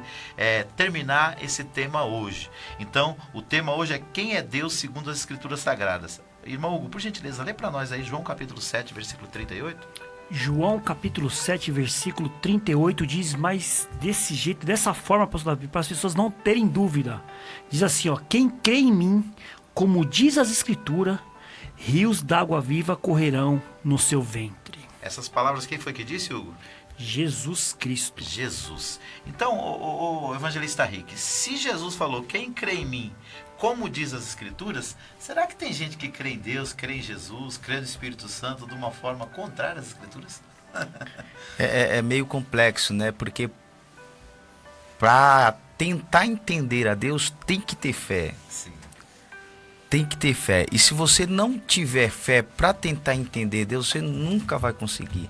terminar esse tema hoje. Então, o tema hoje é quem é Deus segundo as Escrituras Sagradas. Irmão Hugo, por gentileza, lê para nós aí João capítulo 7, versículo 38. João capítulo 7, versículo 38 diz, mas desse jeito, dessa forma, pastor Davi, para as pessoas não terem dúvida. Diz assim, quem crê em mim, como diz as Escrituras, rios d'água viva correrão no seu ventre. Essas palavras quem foi que disse, Hugo? Jesus Cristo. Jesus. Então, o evangelista Rick, se Jesus falou, quem crê em mim, como diz as Escrituras, será que tem gente que crê em Deus, crê em Jesus, crê no Espírito Santo de uma forma contrária às Escrituras? É meio complexo, né? Porque para tentar entender a Deus, tem que ter fé. Sim. Tem que ter fé. E se você não tiver fé para tentar entender Deus, você nunca vai conseguir.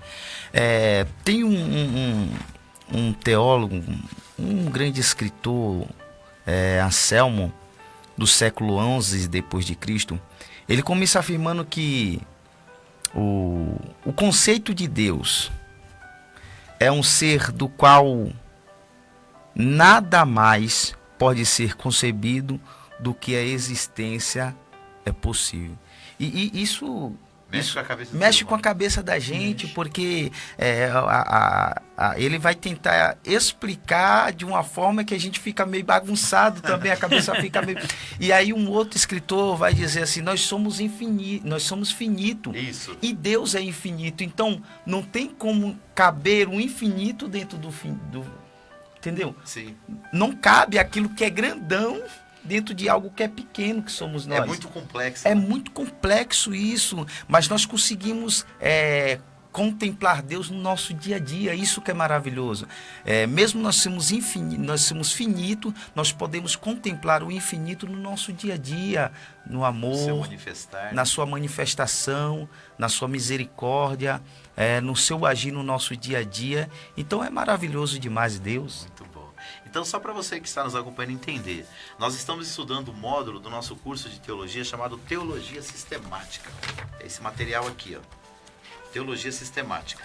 Tem um teólogo, um grande escritor, Anselmo, do século XI depois de Cristo, ele começa afirmando que o conceito de Deus é um ser do qual nada mais pode ser concebido do que a existência é possível. E isso mexe com a cabeça da gente, porque ele vai tentar explicar de uma forma que a gente fica meio bagunçado também, a cabeça fica meio... E aí um outro escritor vai dizer assim, nós somos finitos. Isso. E Deus é infinito, então não tem como caber um infinito dentro do entendeu? Sim. Não cabe aquilo que é grandão dentro de algo que é pequeno, que somos nós. É muito complexo. É muito complexo isso, mas nós conseguimos contemplar Deus no nosso dia a dia, isso que é maravilhoso. Mesmo nós somos finitos, nós podemos contemplar o infinito no nosso dia a dia, no amor, na sua manifestação, na sua misericórdia, no seu agir no nosso dia a dia. Então é maravilhoso demais Deus. Muito bom. Então, só para você que está nos acompanhando entender, nós estamos estudando o módulo do nosso curso de teologia chamado Teologia Sistemática. É esse material aqui, Teologia Sistemática.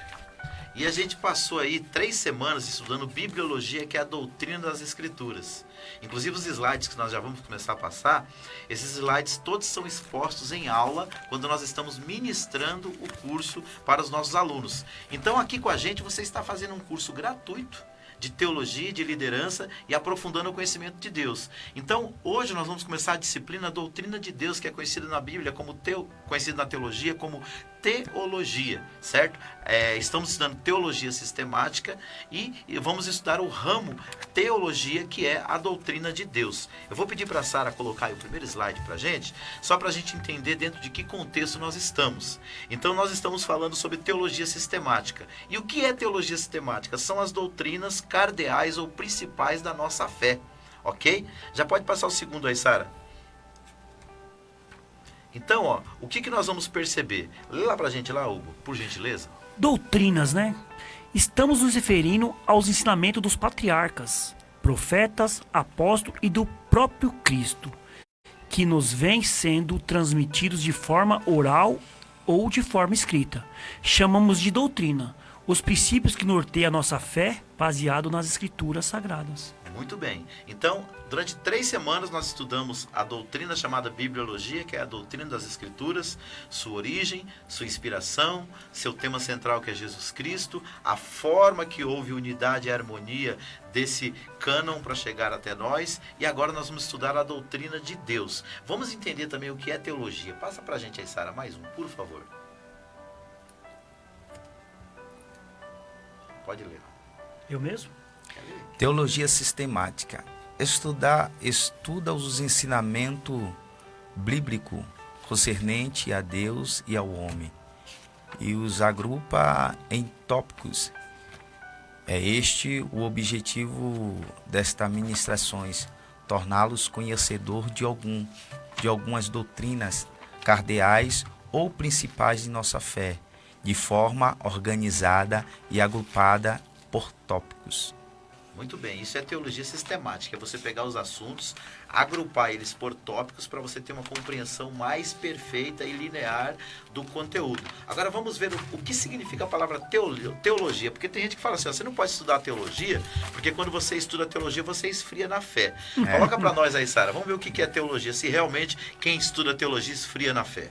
E a gente passou aí 3 semanas estudando bibliologia, que é a doutrina das Escrituras. Inclusive os slides que nós já vamos começar a passar, esses slides todos são expostos em aula quando nós estamos ministrando o curso para os nossos alunos. Então aqui com a gente você está fazendo um curso gratuito de teologia, de liderança e aprofundando o conhecimento de Deus. Então, hoje nós vamos começar a disciplina Doutrina de Deus, que é conhecida na Bíblia como conhecida na teologia como teologia, certo? Estamos estudando teologia sistemática e vamos estudar o ramo teologia, que é a doutrina de Deus. Eu vou pedir para a Sara colocar aí o primeiro slide para a gente, só para a gente entender dentro de que contexto nós estamos. Então, nós estamos falando sobre teologia sistemática. E o que é teologia sistemática? São as doutrinas cardeais ou principais da nossa fé, ok? Já pode passar o segundo aí, Sara. Então, o que nós vamos perceber? Lê lá pra gente lá, Hugo, por gentileza. Doutrinas, né? Estamos nos referindo aos ensinamentos dos patriarcas, profetas, apóstolos e do próprio Cristo, que nos vêm sendo transmitidos de forma oral ou de forma escrita. Chamamos de doutrina os princípios que norteiam a nossa fé, baseado nas escrituras sagradas. Muito bem. Então, durante 3 semanas nós estudamos a doutrina chamada Bibliologia, que é a doutrina das Escrituras, sua origem, sua inspiração, seu tema central, que é Jesus Cristo, a forma que houve unidade e harmonia desse cânon para chegar até nós, e agora nós vamos estudar a doutrina de Deus. Vamos entender também o que é teologia. Passa para a gente aí, Sara, mais um, por favor. Pode ler. Eu mesmo? Teologia sistemática. Estuda os ensinamentos bíblicos concernente a Deus e ao homem, e os agrupa em tópicos. É este o objetivo destas ministrações, torná-los conhecedor de algumas doutrinas cardeais ou principais de nossa fé, de forma organizada e agrupada por tópicos. Muito bem, isso é teologia sistemática, é você pegar os assuntos, agrupar eles por tópicos para você ter uma compreensão mais perfeita e linear do conteúdo. Agora vamos ver o que significa a palavra teologia, porque tem gente que fala assim, ó, você não pode estudar teologia, porque quando você estuda teologia você esfria na fé. Coloca para nós aí, Sara, vamos ver o que é teologia, se realmente quem estuda teologia esfria na fé.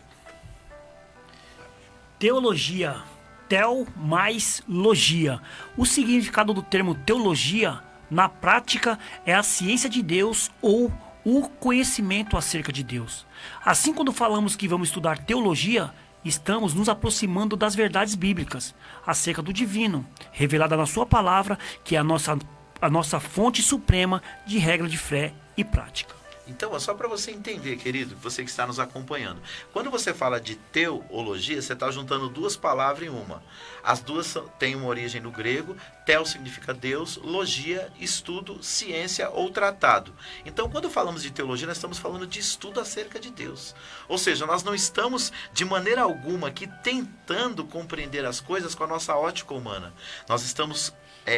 Teologia. Tel mais logia. O significado do termo teologia, na prática, é a ciência de Deus ou o conhecimento acerca de Deus. Assim, quando falamos que vamos estudar teologia, estamos nos aproximando das verdades bíblicas acerca do divino, revelada na sua palavra, que é a nossa fonte suprema de regra de fé e prática. Então, é só para você entender, querido, você que está nos acompanhando. Quando você fala de teologia, você está juntando duas palavras em uma. As duas têm uma origem no grego. Tel significa Deus, logia, estudo, ciência ou tratado. Então, quando falamos de teologia, nós estamos falando de estudo acerca de Deus. Ou seja, nós não estamos de maneira alguma aqui tentando compreender as coisas com a nossa ótica humana. Nós estamos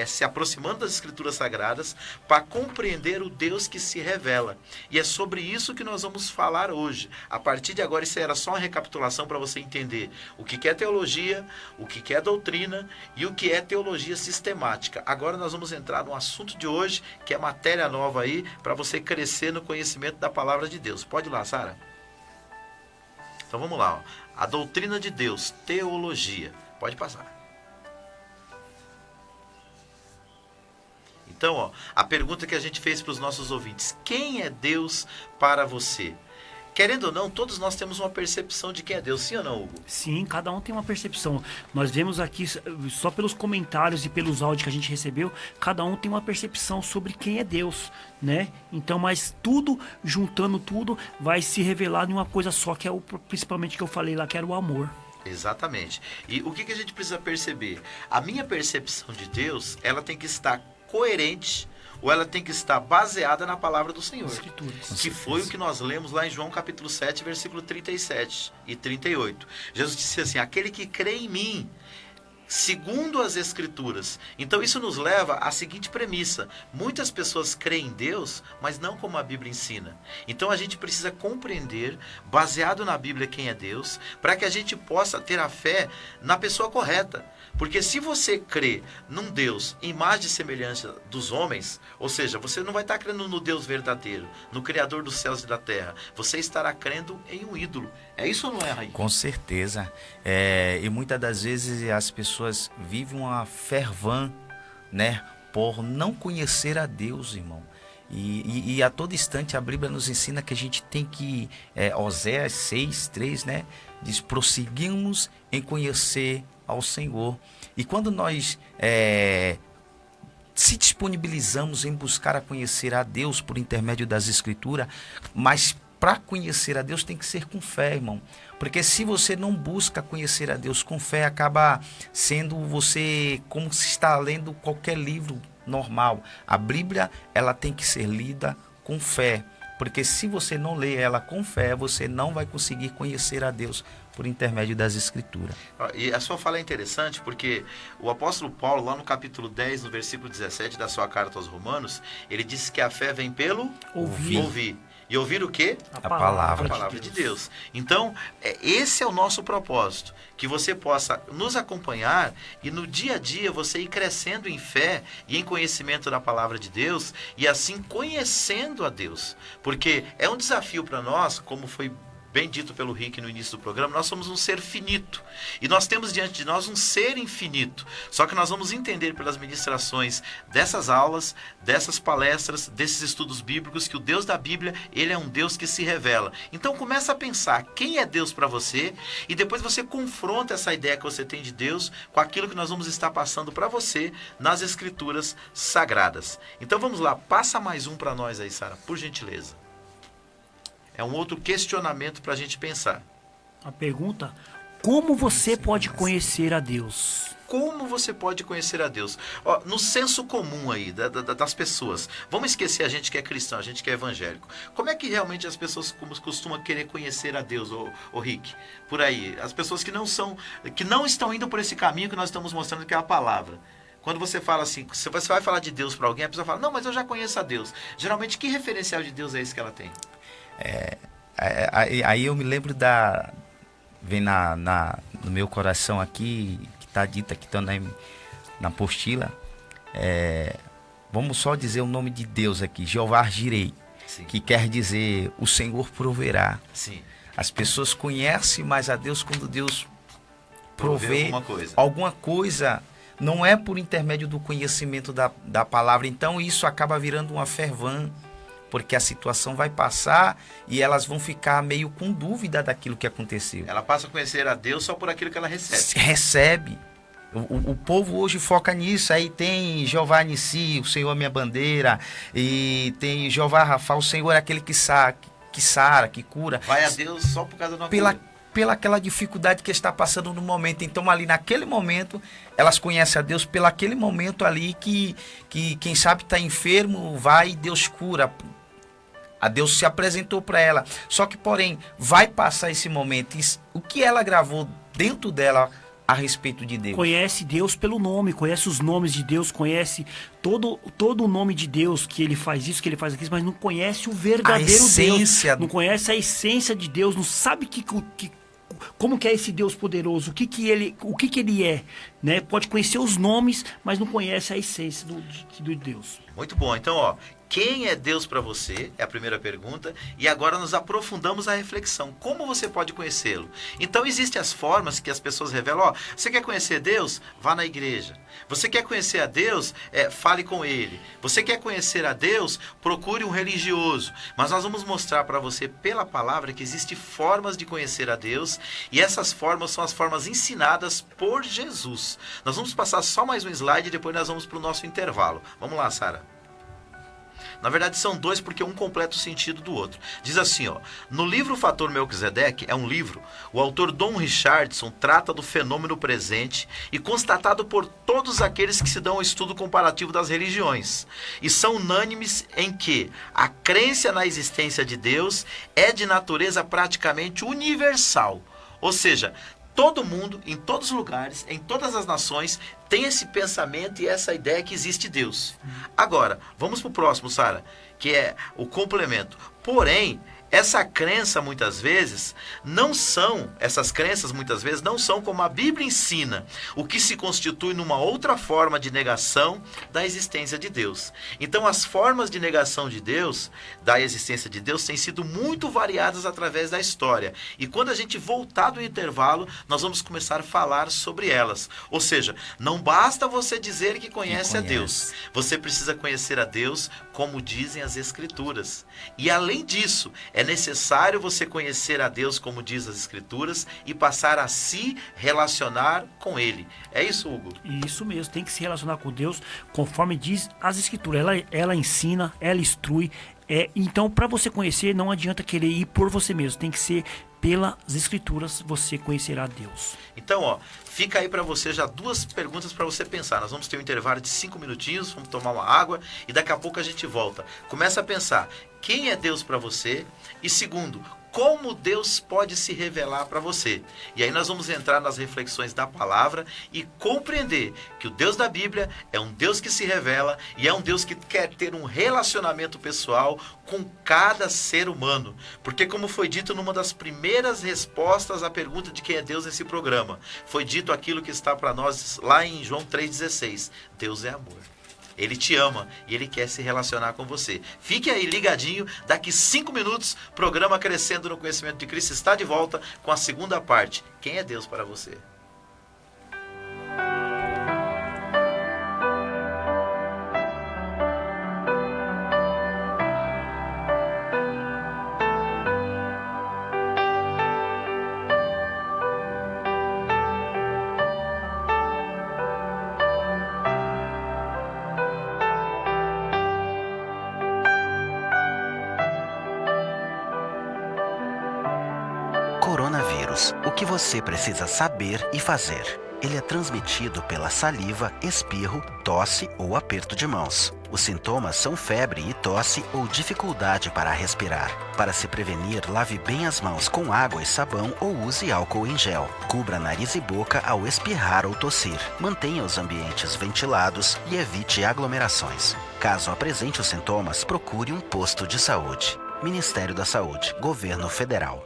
se aproximando das Escrituras Sagradas para compreender o Deus que se revela. E é sobre isso que nós vamos falar hoje. A partir de agora, isso era só uma recapitulação para você entender o que é teologia, o que é doutrina e o que é teologia sistemática. Agora nós vamos entrar no assunto de hoje, que é matéria nova aí, para você crescer no conhecimento da palavra de Deus. Pode ir lá, Sara? Então vamos lá. Ó. A doutrina de Deus, teologia. Pode passar. Então, ó, a pergunta que a gente fez para os nossos ouvintes, quem é Deus para você? Querendo ou não, todos nós temos uma percepção de quem é Deus, sim ou não, Hugo? Sim, cada um tem uma percepção. Nós vemos aqui, só pelos comentários e pelos áudios que a gente recebeu, cada um tem uma percepção sobre quem é Deus, né? Então, mas tudo, juntando tudo, vai se revelar em uma coisa só, que é o principalmente que eu falei lá, que era o amor. Exatamente. E o que a gente precisa perceber? A minha percepção de Deus, ela tem que estar coerente ou ela tem que estar baseada na palavra do Senhor, que foi o que nós lemos lá em João capítulo 7, versículo 37 e 38. Jesus disse assim, aquele que crê em mim, segundo as Escrituras. Então isso nos leva à seguinte premissa, muitas pessoas creem em Deus, mas não como a Bíblia ensina. Então a gente precisa compreender, baseado na Bíblia, quem é Deus, para que a gente possa ter a fé na pessoa correta. Porque se você crê num Deus, imagem e semelhança dos homens, ou seja, você não vai estar crendo no Deus verdadeiro, no Criador dos céus e da terra, você estará crendo em um ídolo. É isso ou não é, Raí? Com certeza. E muitas das vezes as pessoas vivem uma fervã, né, por não conhecer a Deus, irmão. E a todo instante a Bíblia nos ensina que a gente tem que, Oséias 6:3, né, diz, prosseguimos em conhecer ao Senhor. E quando nós se disponibilizamos em buscar a conhecer a Deus por intermédio das Escrituras, mas para conhecer a Deus tem que ser com fé, irmão. Porque se você não busca conhecer a Deus com fé, acaba sendo você como se está lendo qualquer livro normal. A Bíblia, ela tem que ser lida com fé, Porque se você não lê ela com fé, você não vai conseguir conhecer a Deus por intermédio das Escrituras. E a sua fala é interessante porque o apóstolo Paulo, lá no capítulo 10, no versículo 17 da sua carta aos Romanos, ele disse que a fé vem pelo ouvir. E ouvir o quê? A palavra de Deus. Então, esse é o nosso propósito. Que você possa nos acompanhar e no dia a dia você ir crescendo em fé e em conhecimento da palavra de Deus e assim conhecendo a Deus. Porque é um desafio para nós, como foi bem dito pelo Rick no início do programa, nós somos um ser finito. E nós temos diante de nós um ser infinito. Só que nós vamos entender pelas ministrações dessas aulas, dessas palestras, desses estudos bíblicos, que o Deus da Bíblia, ele é um Deus que se revela. Então começa a pensar quem é Deus para você e depois você confronta essa ideia que você tem de Deus com aquilo que nós vamos estar passando para você nas Escrituras Sagradas. Então vamos lá, passa mais um para nós aí, Sara, por gentileza. É um outro questionamento para a gente pensar. A pergunta: como você pode conhecer a Deus? Como você pode conhecer a Deus? Ó, no senso comum aí das pessoas. Vamos esquecer a gente que é cristão, a gente que é evangélico. Como é que realmente as pessoas costumam querer conhecer a Deus, ô Rick? Por aí. As pessoas que não estão indo por esse caminho que nós estamos mostrando, que é a palavra. Quando você fala assim, se você vai falar de Deus para alguém, a pessoa fala: não, mas eu já conheço a Deus. Geralmente, que referencial de Deus é esse que ela tem? Aí eu me lembro vem no meu coração aqui, que está dito aqui, tá na apostila, vamos só dizer o nome de Deus aqui, Jeová Jirei, que quer dizer o Senhor proverá. Sim. As pessoas conhecem mais a Deus quando Deus provê alguma coisa. Não é por intermédio do conhecimento da palavra. Então isso acaba virando uma fé vã, porque a situação vai passar e elas vão ficar meio com dúvida daquilo que aconteceu. Ela passa a conhecer a Deus só por aquilo que ela recebe. Recebe. O povo hoje foca nisso. Aí tem Jeová Nissi, o Senhor é minha bandeira, e tem Jeová Rafa, o Senhor é aquele que sara, que cura. Vai a Deus só por causa de uma cura. Pela aquela dificuldade que está passando no momento. Então ali naquele momento elas conhecem a Deus pelo aquele momento ali que quem sabe está enfermo, vai e Deus cura. A Deus se apresentou para ela. Só que, porém, vai passar esse momento. O que ela gravou dentro dela a respeito de Deus? Conhece Deus pelo nome, conhece os nomes de Deus, conhece todo o nome de Deus, que ele faz isso, que ele faz aquilo, mas não conhece o verdadeiro Deus. Não conhece a essência de Deus, não sabe como que é esse Deus poderoso, o que ele é, né? Pode conhecer os nomes, mas não conhece a essência do Deus. Muito bom. Então, ó, quem é Deus para você? É a primeira pergunta. E agora nos aprofundamos a reflexão. Como você pode conhecê-lo? Então, existem as formas que as pessoas revelam. Ó, você quer conhecer Deus? Vá na igreja. Você quer conhecer a Deus? Fale com Ele. Você quer conhecer a Deus? Procure um religioso. Mas nós vamos mostrar para você, pela palavra, que existem formas de conhecer a Deus. E essas formas são as formas ensinadas por Jesus. Nós vamos passar só mais um slide e depois nós vamos para o nosso intervalo. Vamos lá, Sara. Na verdade são dois, porque um completa o sentido do outro. Diz assim, ó: no livro Fator Melquisedeque, é um livro, o autor Don Richardson trata do fenômeno presente e constatado por todos aqueles que se dão ao estudo comparativo das religiões, e são unânimes em que a crença na existência de Deus é de natureza praticamente universal. Ou seja, todo mundo, em todos os lugares, em todas as nações, tem esse pensamento e essa ideia que existe Deus. Agora, vamos para o próximo, Sara, que é o complemento. Porém, essas crenças muitas vezes não são como a Bíblia ensina, o que se constitui numa outra forma de negação da existência de Deus. Então as formas de negação de Deus, da existência de Deus, têm sido muito variadas através da história. E quando a gente voltar do intervalo, nós vamos começar a falar sobre elas. Ou seja, não basta você dizer que conhece a Deus. Você precisa conhecer a Deus como dizem as Escrituras. E além disso, é necessário você conhecer a Deus como diz as Escrituras e passar a se relacionar com Ele. É isso, Hugo? Isso mesmo, tem que se relacionar com Deus conforme diz as Escrituras. Ela ensina, ela instrui. Então, para você conhecer, não adianta querer ir por você mesmo. Tem que ser pelas Escrituras você conhecerá Deus. Então, ó, fica aí para você já 2 perguntas para você pensar. Nós vamos ter um intervalo de 5 minutinhos, vamos tomar uma água e daqui a pouco a gente volta. Começa a pensar, quem é Deus para você? E segundo, como Deus pode se revelar para você? E aí nós vamos entrar nas reflexões da palavra e compreender que o Deus da Bíblia é um Deus que se revela e é um Deus que quer ter um relacionamento pessoal com cada ser humano. Porque como foi dito numa das primeiras respostas à pergunta de quem é Deus nesse programa, foi dito aquilo que está para nós lá em João 3,16. Deus é amor. Ele te ama e Ele quer se relacionar com você. Fique aí ligadinho, daqui 5 minutos, programa Crescendo no Conhecimento de Cristo está de volta com a segunda parte. Quem é Deus para você? Coronavírus. O que você precisa saber e fazer? Ele é transmitido pela saliva, espirro, tosse ou aperto de mãos. Os sintomas são febre e tosse ou dificuldade para respirar. Para se prevenir, lave bem as mãos com água e sabão ou use álcool em gel. Cubra nariz e boca ao espirrar ou tossir. Mantenha os ambientes ventilados e evite aglomerações. Caso apresente os sintomas, procure um posto de saúde. Ministério da Saúde, Governo Federal.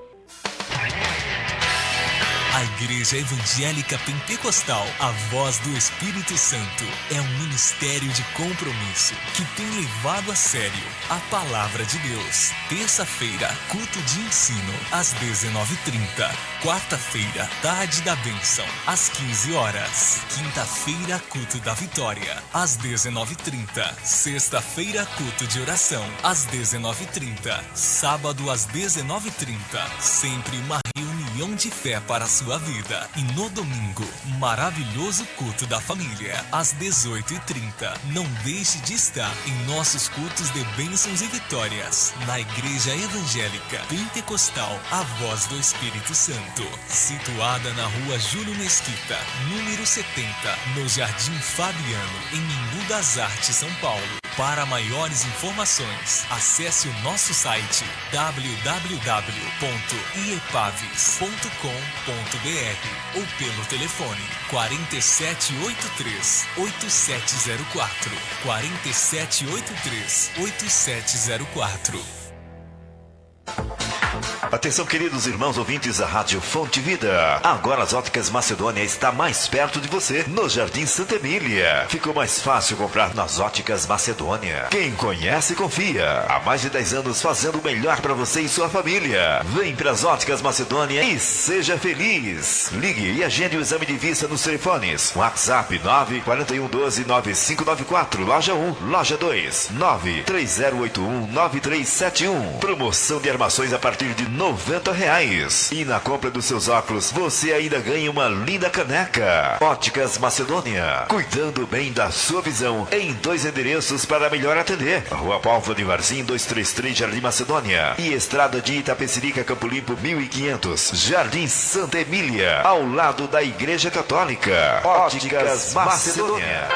A Igreja Evangélica Pentecostal, a Voz do Espírito Santo, é um ministério de compromisso que tem levado a sério a Palavra de Deus. Terça-feira, culto de ensino, às 19h30. Quarta-feira, tarde da bênção, às 15 horas. Quinta-feira, culto da vitória, às 19h30. Sexta-feira, culto de oração, às 19h30. Sábado, às 19h30. Sempre uma reunião de fé para a sua vida. E no domingo, maravilhoso culto da família, às 18h30. Não deixe de estar em nossos cultos de bênçãos e vitórias, na Igreja Evangélica Pentecostal, a Voz do Espírito Santo, situada na Rua Júlio Mesquita, número 70, no Jardim Fabiano, em Embu das Artes, São Paulo. Para maiores informações, acesse o nosso site www.iepaves.com.br ou pelo telefone 4783-8704, 4783-8704. Atenção, queridos irmãos ouvintes da Rádio Fonte Vida. Agora as Óticas Macedônia está mais perto de você, no Jardim Santa Emília. Ficou mais fácil comprar nas Óticas Macedônia. Quem conhece, confia. Há mais de 10 anos fazendo o melhor para você e sua família. Vem para as Óticas Macedônia e seja feliz. Ligue e agende o exame de vista nos telefones. WhatsApp 941129594, loja 1, loja 2, 930819371. Promoção de armações a partir de R$90. E na compra dos seus óculos, você ainda ganha uma linda caneca. Óticas Macedônia, cuidando bem da sua visão, em 2 endereços para melhor atender. Rua Pálvora de Varzim, 233, Jardim Macedônia. E Estrada de Itapecerica, Campo Limpo, 1500, Jardim Santa Emília, ao lado da Igreja Católica. Óticas Macedônia.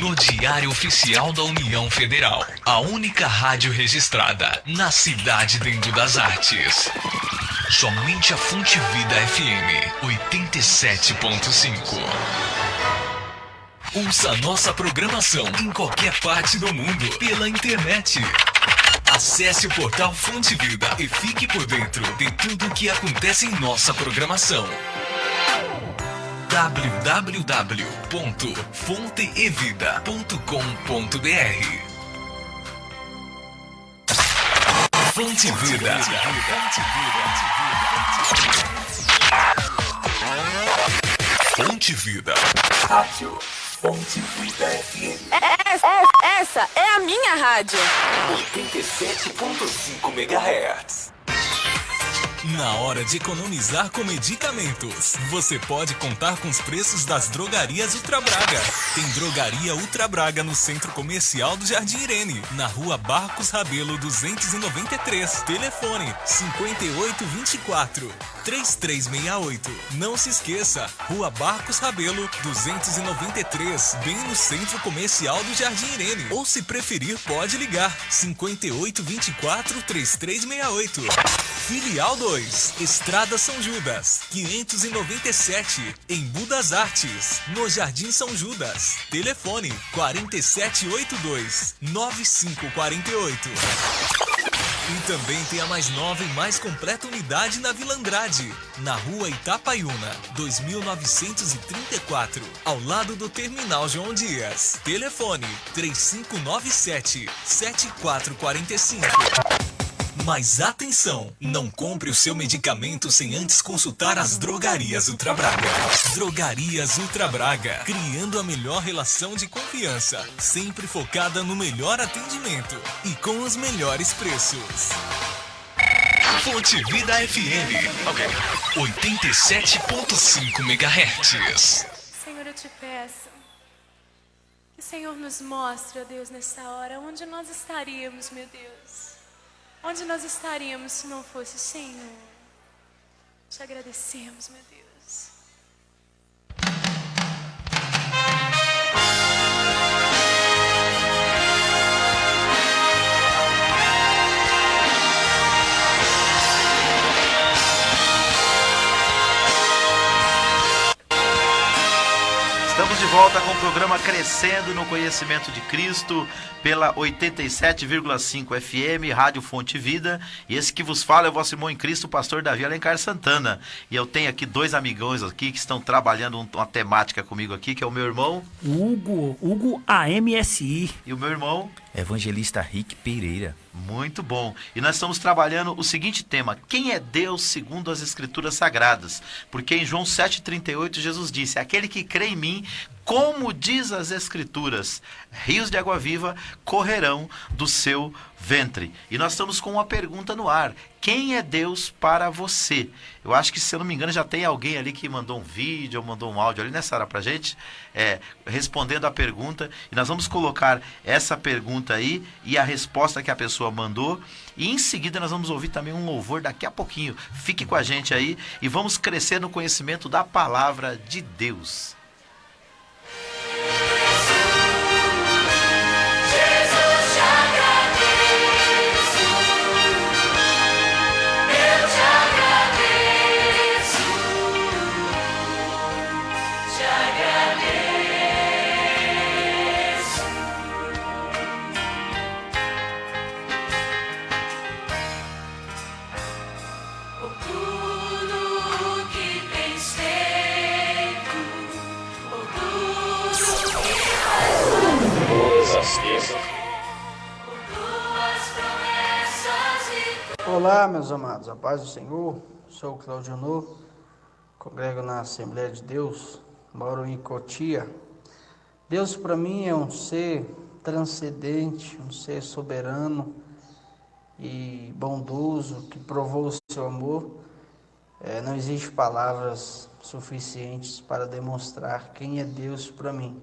No Diário Oficial da União Federal, a única rádio registrada na cidade de Embu das Artes. Somente a Fonte Vida FM 87.5. Ouça nossa programação em qualquer parte do mundo pela internet. Acesse o portal Fonte Vida e fique por dentro de tudo o que acontece em nossa programação. www.fonteevida.com.br. Fonte Vida. Fonte Vida. Rádio Fonte Vida FM. Essa é a minha rádio. 87.5 MHz. Na hora de economizar com medicamentos, você pode contar com os preços das drogarias Ultra Braga. Tem Drogaria Ultra Braga no Centro Comercial do Jardim Irene, na Rua Barcos Rabelo 293. Telefone 5824-3368. Não se esqueça, Rua Barcos Rabelo 293, bem no Centro Comercial do Jardim Irene. Ou se preferir, pode ligar 5824-3368. Filial 2, Estrada São Judas, 597, em Budas Artes, no Jardim São Judas. Telefone 4782-9548. E também tem a mais nova e mais completa unidade na Vila Andrade, na Rua Itapaiuna, 2934, ao lado do Terminal João Dias. Telefone 3597-7445. Mas atenção, não compre o seu medicamento sem antes consultar as Drogarias Ultra Braga. Drogarias Ultra Braga, criando a melhor relação de confiança, sempre focada no melhor atendimento e com os melhores preços. Fonte Vida FM, 87.5 MHz. Senhor, eu te peço que o Senhor nos mostre, ó Deus, nessa hora, onde nós estaríamos, meu Deus. Onde nós estaríamos se não fosse o Senhor? Te agradecemos, meu Deus. Estamos de volta com o programa Crescendo no Conhecimento de Cristo pela 87,5 FM, Rádio Fonte Vida. E esse que vos fala é o vosso irmão em Cristo, o pastor Davi Alencar Santana. E eu tenho aqui dois amigões aqui que estão trabalhando uma temática comigo aqui, que é o meu irmão Hugo AMSI. E o meu irmão Evangelista Rick Pereira. Muito bom. E nós estamos trabalhando o seguinte tema: quem é Deus segundo as Escrituras Sagradas? Porque em João 7,38 Jesus disse: aquele que crê em mim, como diz as Escrituras, rios de água viva correrão do seu ventre. E nós estamos com uma pergunta no ar: quem é Deus para você? Eu acho que, se eu não me engano, já tem alguém ali que mandou um vídeo ou mandou um áudio ali, né, Sara, pra gente, respondendo a pergunta. E nós vamos colocar essa pergunta aí e a resposta que a pessoa mandou. E em seguida nós vamos ouvir também um louvor daqui a pouquinho. Fique com a gente aí e vamos crescer no conhecimento da palavra de Deus. Olá, meus amados, a paz do Senhor. Sou o Claudio Honor, congrego na Assembleia de Deus, moro em Cotia. Deus para mim é um ser transcendente, um ser soberano e bondoso, que provou o seu amor. Não existe palavras suficientes para demonstrar quem é Deus para mim,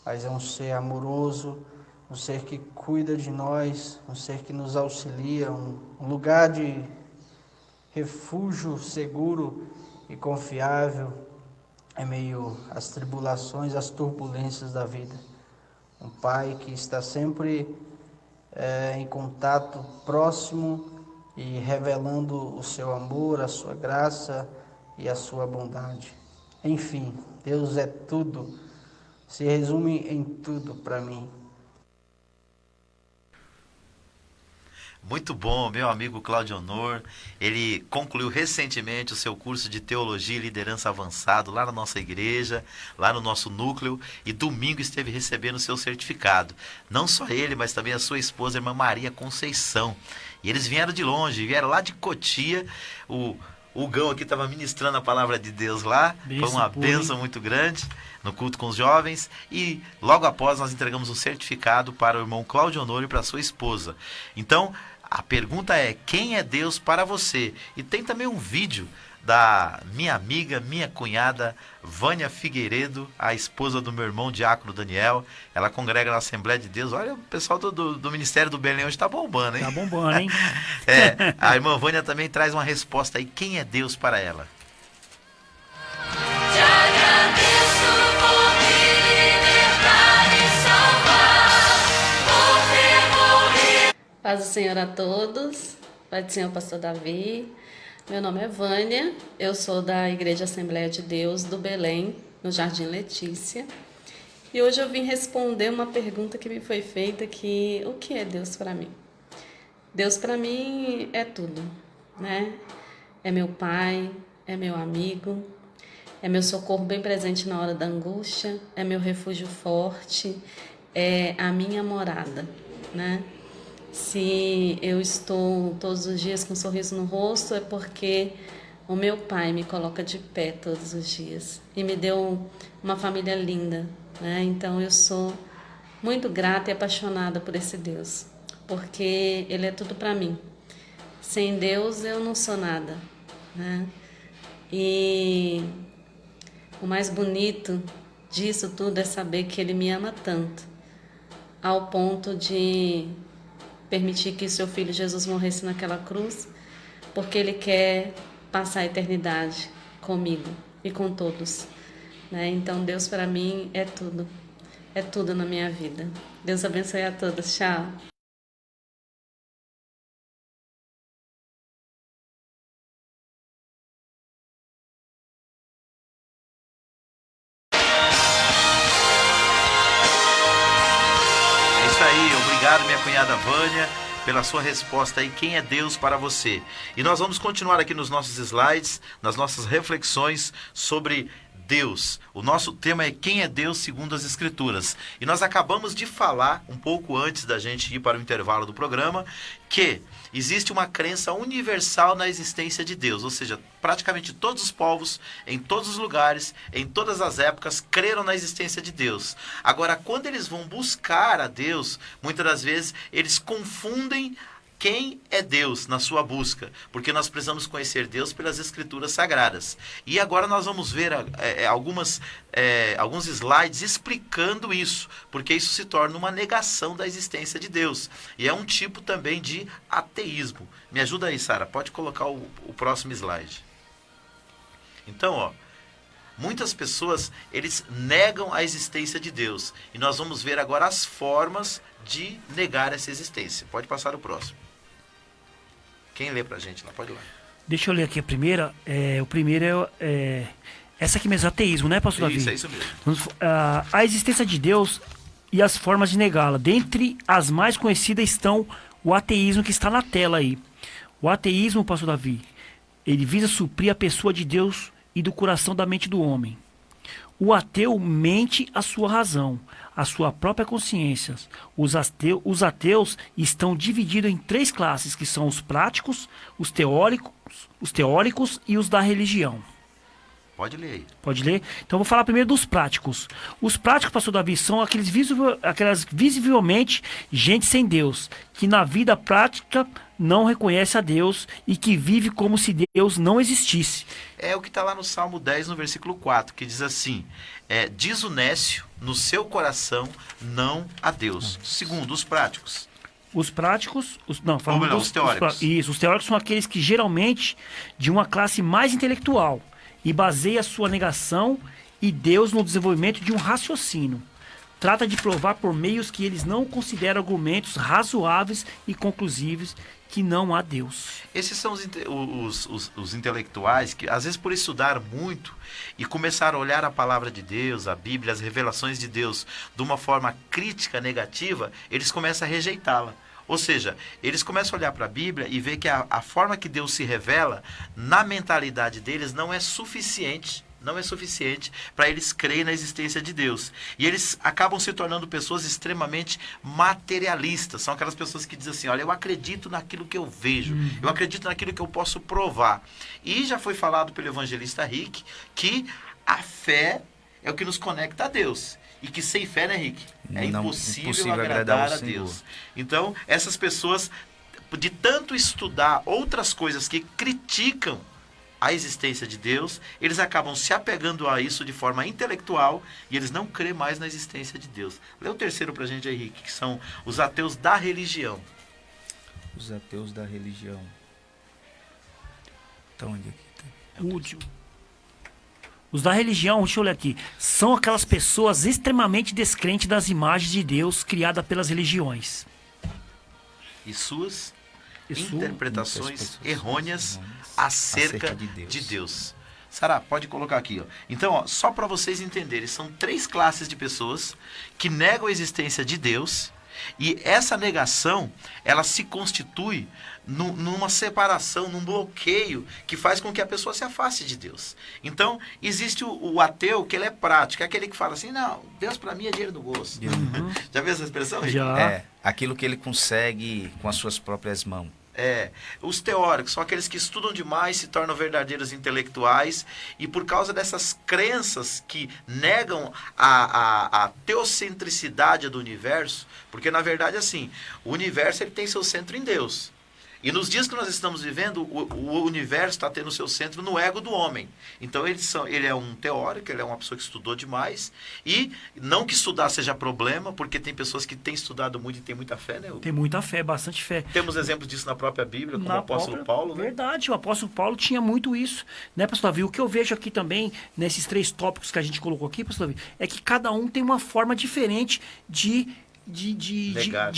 mas é um ser amoroso, um ser que cuida de nós, um ser que nos auxilia, um lugar de refúgio seguro e confiável em meio às tribulações, às turbulências da vida. Um Pai que está sempre em contato próximo e revelando o seu amor, a sua graça e a sua bondade. Enfim, Deus é tudo, se resume em tudo para mim. Muito bom, meu amigo Claudio Honor. Ele concluiu recentemente o seu curso de Teologia e Liderança Avançado lá na nossa igreja, lá no nosso núcleo, e domingo esteve recebendo o seu certificado. Não só ele, mas também a sua esposa, a irmã Maria Conceição. E eles vieram de longe, vieram lá de Cotia. O Hugão aqui estava ministrando a palavra de Deus lá. Foi uma bênção muito grande no culto com os jovens. E logo após nós entregamos um certificado para o irmão Claudio Honor e para a sua esposa. Então, A pergunta é: quem é Deus para você? E tem também um vídeo da minha amiga, minha cunhada, Vânia Figueiredo, a esposa do meu irmão Diácono Daniel. Ela congrega na Assembleia de Deus. Olha, o pessoal do Ministério do Belém hoje está bombando, hein? Tá bombando, hein? A irmã Vânia também traz uma resposta aí. Quem é Deus para ela? Te agradeço por me libertar e salvar, por ter morrido. Paz do Senhor a todos, paz do Senhor Pastor Davi. Meu nome é Vânia, eu sou da Igreja Assembleia de Deus do Belém, no Jardim Letícia. E hoje eu vim responder uma pergunta que me foi feita, que o que é Deus para mim? Deus para mim é tudo, né? É meu pai, é meu amigo, é meu socorro bem presente na hora da angústia, é meu refúgio forte, é a minha morada, né? Se eu estou todos os dias com um sorriso no rosto, é porque o meu pai me coloca de pé todos os dias e me deu uma família linda, né? Então eu sou muito grata e apaixonada por esse Deus, porque Ele é tudo para mim. Sem Deus eu não sou nada, né? E o mais bonito disso tudo é saber que Ele me ama tanto, ao ponto de permitir que seu filho Jesus morresse naquela cruz, porque Ele quer passar a eternidade comigo e com todos, né? Então Deus para mim é tudo na minha vida. Deus abençoe a todos. Tchau. É isso aí, obrigado minha cunhada Vânia pela sua resposta aí, quem é Deus para você. E nós vamos continuar aqui nos nossos slides, nas nossas reflexões sobre Deus. O nosso tema é quem é Deus segundo as Escrituras. E nós acabamos de falar, um pouco antes da gente ir para o intervalo do programa, que existe uma crença universal na existência de Deus. Ou seja, praticamente todos os povos, em todos os lugares, em todas as épocas, creram na existência de Deus. Agora, quando eles vão buscar a Deus, muitas das vezes eles confundem quem é Deus na sua busca, porque nós precisamos conhecer Deus pelas Escrituras Sagradas. E agora nós vamos ver alguns slides explicando isso, porque isso se torna uma negação da existência de Deus. E é um tipo também de ateísmo. Me ajuda aí, Sara, pode colocar o próximo slide. Então, muitas pessoas, eles negam a existência de Deus. E nós vamos ver agora as formas de negar essa existência. Pode passar o próximo. Quem lê pra gente lá? Pode ir lá. Deixa eu ler aqui a primeira. O primeiro é essa aqui mesmo, ateísmo, né, pastor Davi? Isso, é isso mesmo. A existência de Deus e as formas de negá-la. Dentre as mais conhecidas estão o ateísmo, que está na tela aí. O ateísmo, pastor Davi, ele visa suprir a pessoa de Deus e do coração da mente do homem. O ateu mente a sua razão, a sua própria consciência. Os ateus estão divididos em três classes, que são os práticos, os teóricos e os da religião. Pode ler aí. Pode ler? Então eu vou falar primeiro dos práticos. Os práticos, pastor Davi, são aquelas visivelmente gente sem Deus, que na vida prática não reconhece a Deus e que vive como se Deus não existisse. É o que está lá no Salmo 10, no versículo 4, que diz assim: diz o nécio no seu coração não a Deus. Segundo, os práticos. Os práticos, os teóricos. Os teóricos são aqueles que geralmente de uma classe mais intelectual e baseia sua negação e Deus no desenvolvimento de um raciocínio. Trata de provar por meios que eles não consideram argumentos razoáveis e conclusivos que não há Deus. Esses são os intelectuais que, às vezes, por estudar muito e começar a olhar a palavra de Deus, a Bíblia, as revelações de Deus, de uma forma crítica, negativa, eles começam a rejeitá-la. Ou seja, eles começam a olhar para a Bíblia e ver que a forma que Deus se revela, na mentalidade deles, não é suficiente para eles crerem na existência de Deus. E eles acabam se tornando pessoas extremamente materialistas. São aquelas pessoas que dizem assim: olha, eu acredito naquilo que eu vejo, eu acredito naquilo que eu posso provar. E já foi falado pelo evangelista Rick que a fé é o que nos conecta a Deus. E que sem fé, né, Rick? É impossível agradar a Deus. Então, essas pessoas de tanto estudar outras coisas que criticam a existência de Deus, eles acabam se apegando a isso de forma intelectual e eles não crêem mais na existência de Deus. Lê o terceiro pra gente aí, Henrique, que são os ateus da religião. Os ateus da religião. Então, onde aqui tem? Último. Os da religião, deixa eu olhar aqui, são aquelas pessoas extremamente descrentes das imagens de Deus criadas pelas religiões. E suas interpretações errôneas acerca de Deus. Sara, pode colocar aqui, ó. Então, ó, só para vocês entenderem, são 3 classes de pessoas que negam a existência de Deus, e essa negação, ela se constitui numa separação, num bloqueio que faz com que a pessoa se afaste de Deus. Então, existe o ateu que ele é prático, é aquele que fala assim, não, Deus para mim é dinheiro no bolso. Já viu essa expressão? Já. É, aquilo que ele consegue com as suas próprias mãos. Os teóricos são aqueles que estudam demais, se tornam verdadeiros intelectuais, e por causa dessas crenças que negam a teocentricidade do universo, porque na verdade assim, o universo ele tem seu centro em Deus. E nos dias que nós estamos vivendo, o universo está tendo seu centro no ego do homem. Então ele é um teórico, ele é uma pessoa que estudou demais. E não que estudar seja problema, porque tem pessoas que têm estudado muito e têm muita fé, né? Tem muita fé, bastante fé. Temos exemplos disso na própria Bíblia, como o apóstolo Paulo, né? Verdade, o apóstolo Paulo tinha muito isso, né, pastor Davi? O que eu vejo aqui também, nesses 3 tópicos que a gente colocou aqui, pastor Davi, é que cada um tem uma forma diferente de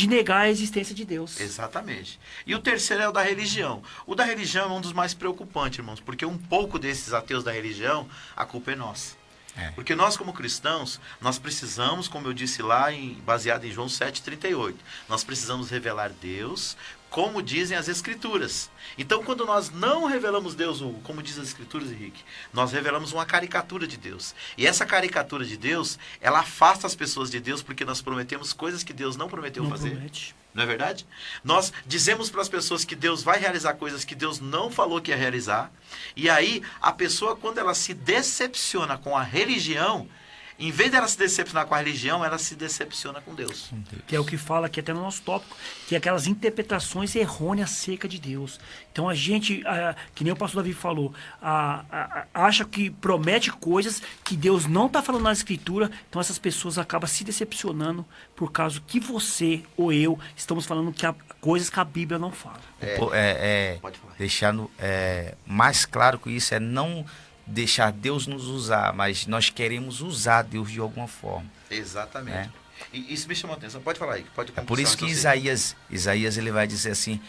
negar a existência de Deus. Exatamente. E o terceiro é o da religião. O da religião é um dos mais preocupantes, irmãos, porque um pouco desses ateus da religião, a culpa é nossa. Porque nós, como cristãos, nós precisamos, como eu disse lá, baseado em João 7,38, nós precisamos revelar Deus como dizem as Escrituras. Então, quando nós não revelamos Deus, como diz as Escrituras, Henrique, nós revelamos uma caricatura de Deus. E essa caricatura de Deus, ela afasta as pessoas de Deus, porque nós prometemos coisas que Deus não prometeu fazer. Não é verdade? Nós dizemos para as pessoas que Deus vai realizar coisas que Deus não falou que ia realizar. E aí, a pessoa, quando ela se decepciona com a religião, em vez dela se decepcionar com a religião, ela se decepciona com Deus. Que é o que fala aqui até no nosso tópico, que é aquelas interpretações errôneas acerca de Deus. Então a gente, que nem o pastor Davi falou, acha que promete coisas que Deus não está falando na Escritura, então essas pessoas acabam se decepcionando por causa que você ou eu estamos falando coisas que a Bíblia não fala. Deixando mais claro que isso é não deixar Deus nos usar, mas nós queremos usar Deus de alguma forma. Exatamente. Né? E isso me chamou a atenção. Pode falar aí. É por isso que Isaías ele vai dizer assim,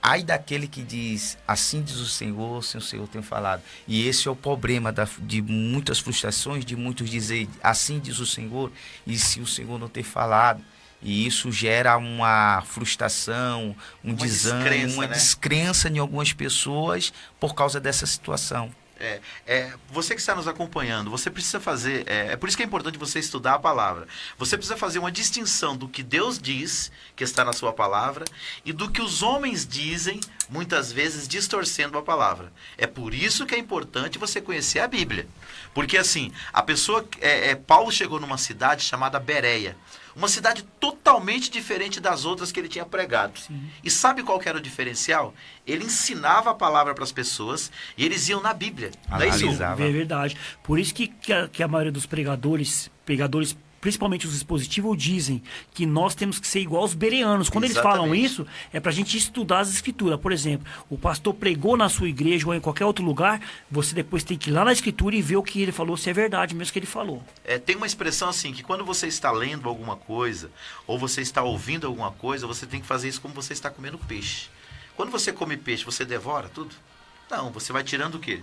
ai daquele que diz, assim diz o Senhor, sem o Senhor tem falado. E esse é o problema de muitas frustrações, de muitos dizer, assim diz o Senhor, e se o Senhor não ter falado. E isso gera uma frustração, um desânimo, uma descrença em algumas pessoas por causa dessa situação. Você que está nos acompanhando, você precisa fazer, é por isso que é importante você estudar a palavra. Você precisa fazer uma distinção do que Deus diz, que está na sua palavra, e do que os homens dizem, muitas vezes distorcendo a palavra. É por isso que é importante você conhecer a Bíblia. Porque assim, a pessoa, Paulo chegou numa cidade chamada Bereia. Uma cidade totalmente diferente das outras que ele tinha pregado. Sim. E sabe qual que era o diferencial? Ele ensinava a palavra para as pessoas e eles iam na Bíblia. É verdade. Por isso que a maioria dos pregadores, principalmente os expositivos, dizem que nós temos que ser igual aos bereanos. Quando eles falam isso, é para a gente estudar as Escrituras. Por exemplo, o pastor pregou na sua igreja ou em qualquer outro lugar, você depois tem que ir lá na Escritura e ver o que ele falou, se é verdade mesmo que ele falou. Tem uma expressão assim, que quando você está lendo alguma coisa, ou você está ouvindo alguma coisa, você tem que fazer isso como você está comendo peixe. Quando você come peixe, você devora tudo? Não, você vai tirando o quê?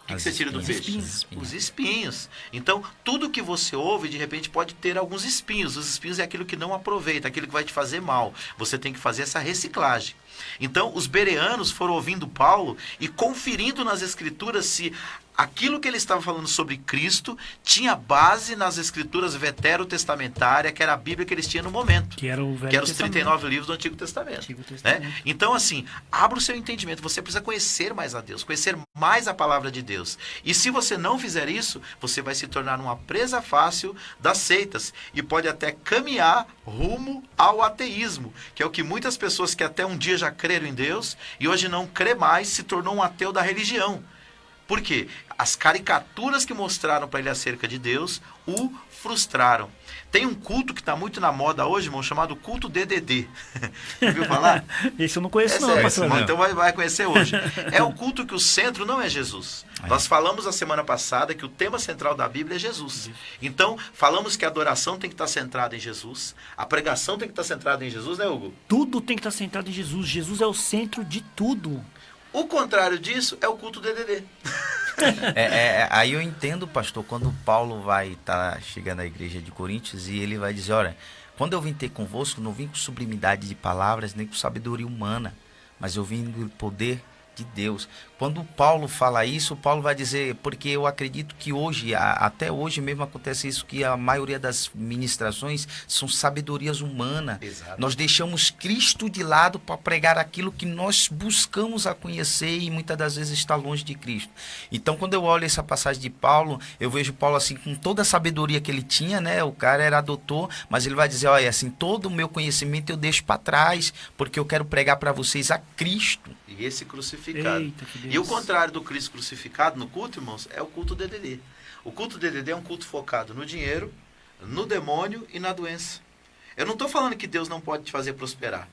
O que você tira do peixe? Os espinhos. Então, tudo que você ouve, de repente, pode ter alguns espinhos. Os espinhos é aquilo que não aproveita, aquilo que vai te fazer mal. Você tem que fazer essa reciclagem. Então, os bereanos foram ouvindo Paulo e conferindo nas escrituras se aquilo que ele estava falando sobre Cristo tinha base nas escrituras veterotestamentárias, que era a Bíblia que eles tinham no momento. Que era o Velho que eram os Testamento. 39 livros do Antigo Testamento. Né? Então, assim, abra o seu entendimento. Você precisa conhecer mais a Deus, conhecer mais a palavra de Deus. E se você não fizer isso, você vai se tornar uma presa fácil das seitas e pode até caminhar rumo ao ateísmo, que é o que muitas pessoas que até um dia já creram em Deus e hoje não crê mais, se tornou um ateu da religião. Por quê? As caricaturas que mostraram para ele acerca de Deus o frustraram. Tem um culto que está muito na moda hoje, irmão, chamado culto DDD. Ouviu falar? Esse eu não conheço, sério, pastor. Não. Então vai conhecer hoje. É o culto que o centro não é Jesus. Nós falamos a semana passada que o tema central da Bíblia é Jesus. Então, falamos que a adoração tem que estar centrada em Jesus, a pregação tem que estar centrada em Jesus, né, Hugo? Tudo tem que estar centrado em Jesus. Jesus é o centro de tudo. O contrário disso é o culto DDD. Aí eu entendo, pastor, quando Paulo vai estar chegando à igreja de Coríntios e ele vai dizer, olha, quando eu vim ter convosco, não vim com sublimidade de palavras, nem com sabedoria humana, mas eu vim do poder de Deus. Quando Paulo fala isso, Paulo vai dizer, porque eu acredito que hoje, até hoje mesmo acontece isso, que a maioria das ministrações são sabedorias humanas. Exato. Nós deixamos Cristo de lado para pregar aquilo que nós buscamos a conhecer e muitas das vezes está longe de Cristo. Então, quando eu olho essa passagem de Paulo, eu vejo Paulo assim, com toda a sabedoria que ele tinha, né? O cara era doutor, mas ele vai dizer, olha, assim, todo o meu conhecimento eu deixo para trás, porque eu quero pregar para vocês a Cristo. E esse crucificado. Eita, que Deus. E o contrário do Cristo crucificado no culto, irmãos, é o culto DDD. O culto DDD é um culto focado no dinheiro, no demônio e na doença. Eu não estou falando que Deus não pode te fazer prosperar.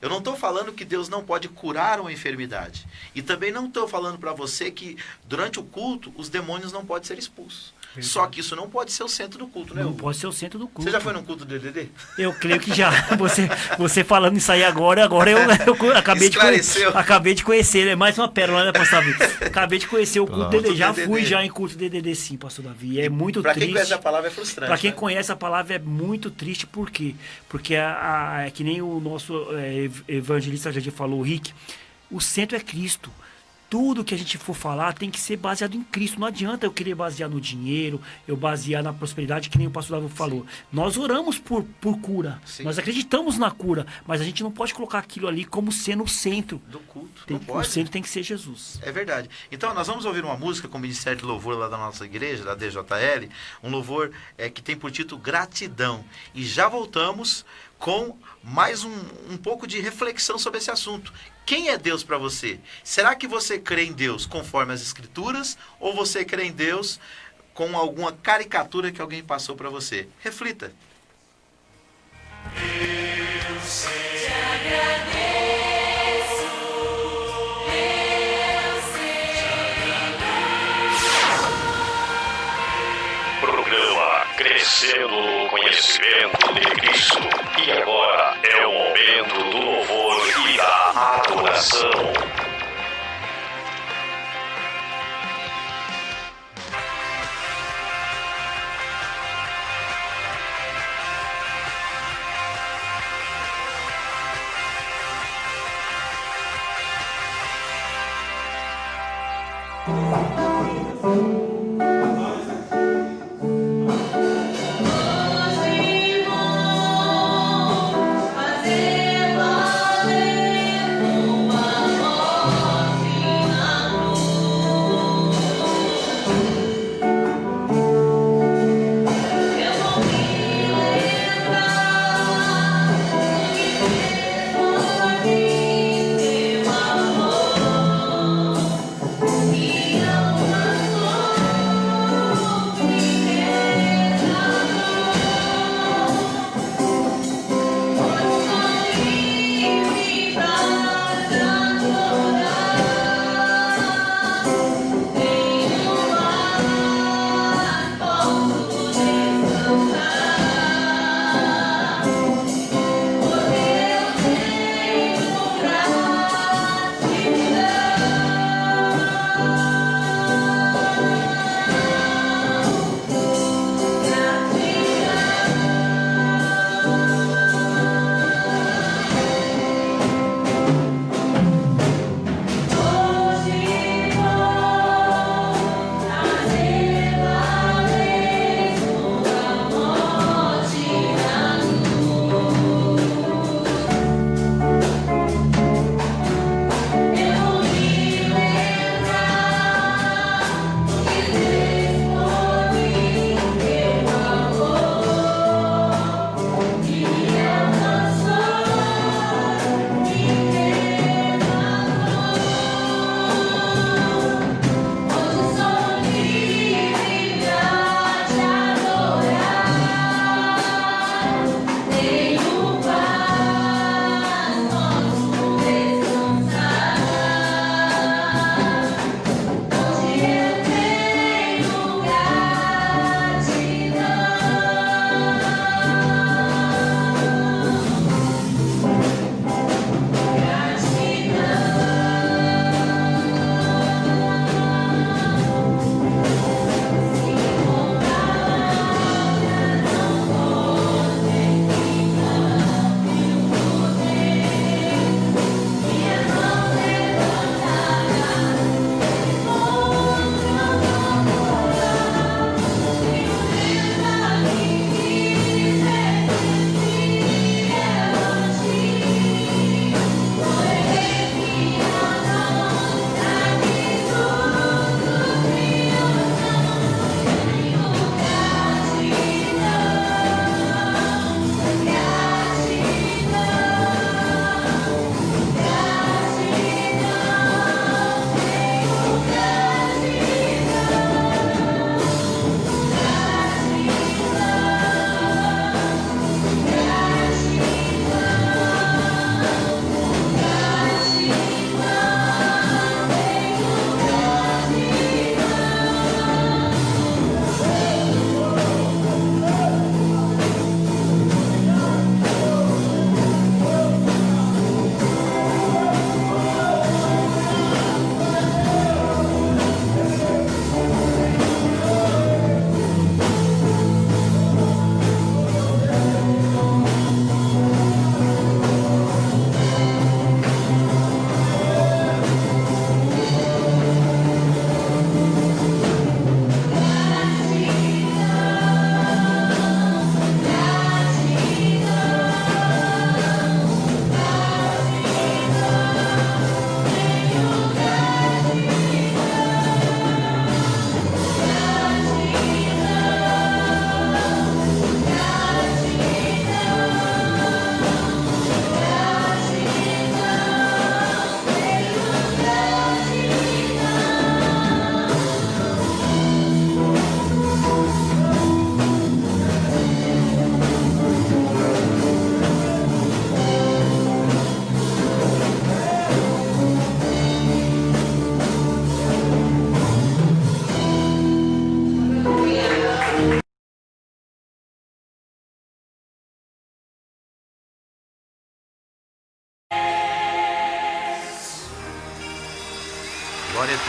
Eu não estou falando que Deus não pode curar uma enfermidade. E também não estou falando para você que durante o culto os demônios não podem ser expulsos. Só que isso não pode ser o centro do culto, né, Não Hugo? pode ser o centro do culto. Você já foi num culto DDD? Eu creio que já. Você falando isso aí agora eu acabei de conhecer. É mais uma pérola, né, pastor Davi? Acabei de conhecer o culto DDD. Já fui já em culto DDD, sim, pastor Davi. É muito pra triste. Quem conhece a palavra é frustrante. Para quem né? conhece a palavra é muito triste, por quê? Porque é que nem o nosso evangelista já falou, o Rick, o centro é Cristo. Tudo que a gente for falar tem que ser baseado em Cristo. Não adianta eu querer basear no dinheiro, eu basear na prosperidade, que nem o pastor Davi falou. Nós oramos por cura. Sim. Nós acreditamos na cura, mas a gente não pode colocar aquilo ali como sendo o centro do culto. O centro tem que ser Jesus. É verdade. Então, nós vamos ouvir uma música com o Ministério de Louvor lá da nossa igreja, da DJL, um louvor que tem por título Gratidão. E já voltamos com mais um pouco de reflexão sobre esse assunto. Quem é Deus para você? Será que você crê em Deus conforme as Escrituras ou você crê em Deus com alguma caricatura que alguém passou para você? Reflita. Eu sei, te agradeço, eu sei, Programa Crescendo no Conhecimento de Cristo. E agora é o momento do louvor e da adoração. amor. Glória a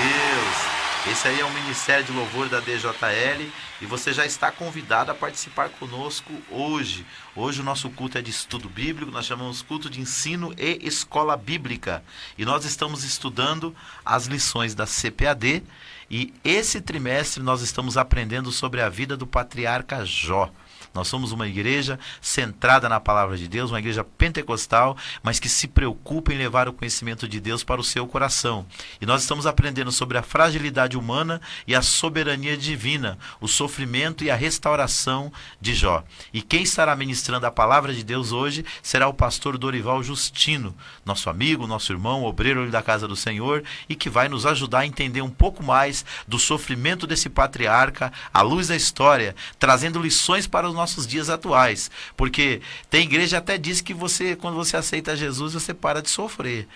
Deus. Esse aí é o Ministério de Louvor da DJL e você já está convidado a participar conosco hoje. Hoje o nosso culto é de estudo bíblico, nós chamamos culto de ensino e escola bíblica. E nós estamos estudando as lições da CPAD e esse trimestre nós estamos aprendendo sobre a vida do patriarca Jó. Nós somos uma igreja centrada na palavra de Deus, uma igreja pentecostal, mas que se preocupa em levar o conhecimento de Deus para o seu coração. E nós estamos aprendendo sobre a fragilidade humana e a soberania divina, o sofrimento e a restauração de Jó. E quem estará ministrando a palavra de Deus hoje será o pastor Dorival Justino, nosso amigo, nosso irmão, obreiro da casa do Senhor, e que vai nos ajudar a entender um pouco mais do sofrimento desse patriarca à luz da história, trazendo lições para os nossos dias atuais, porque tem igreja até diz que você, quando você aceita Jesus, você para de sofrer.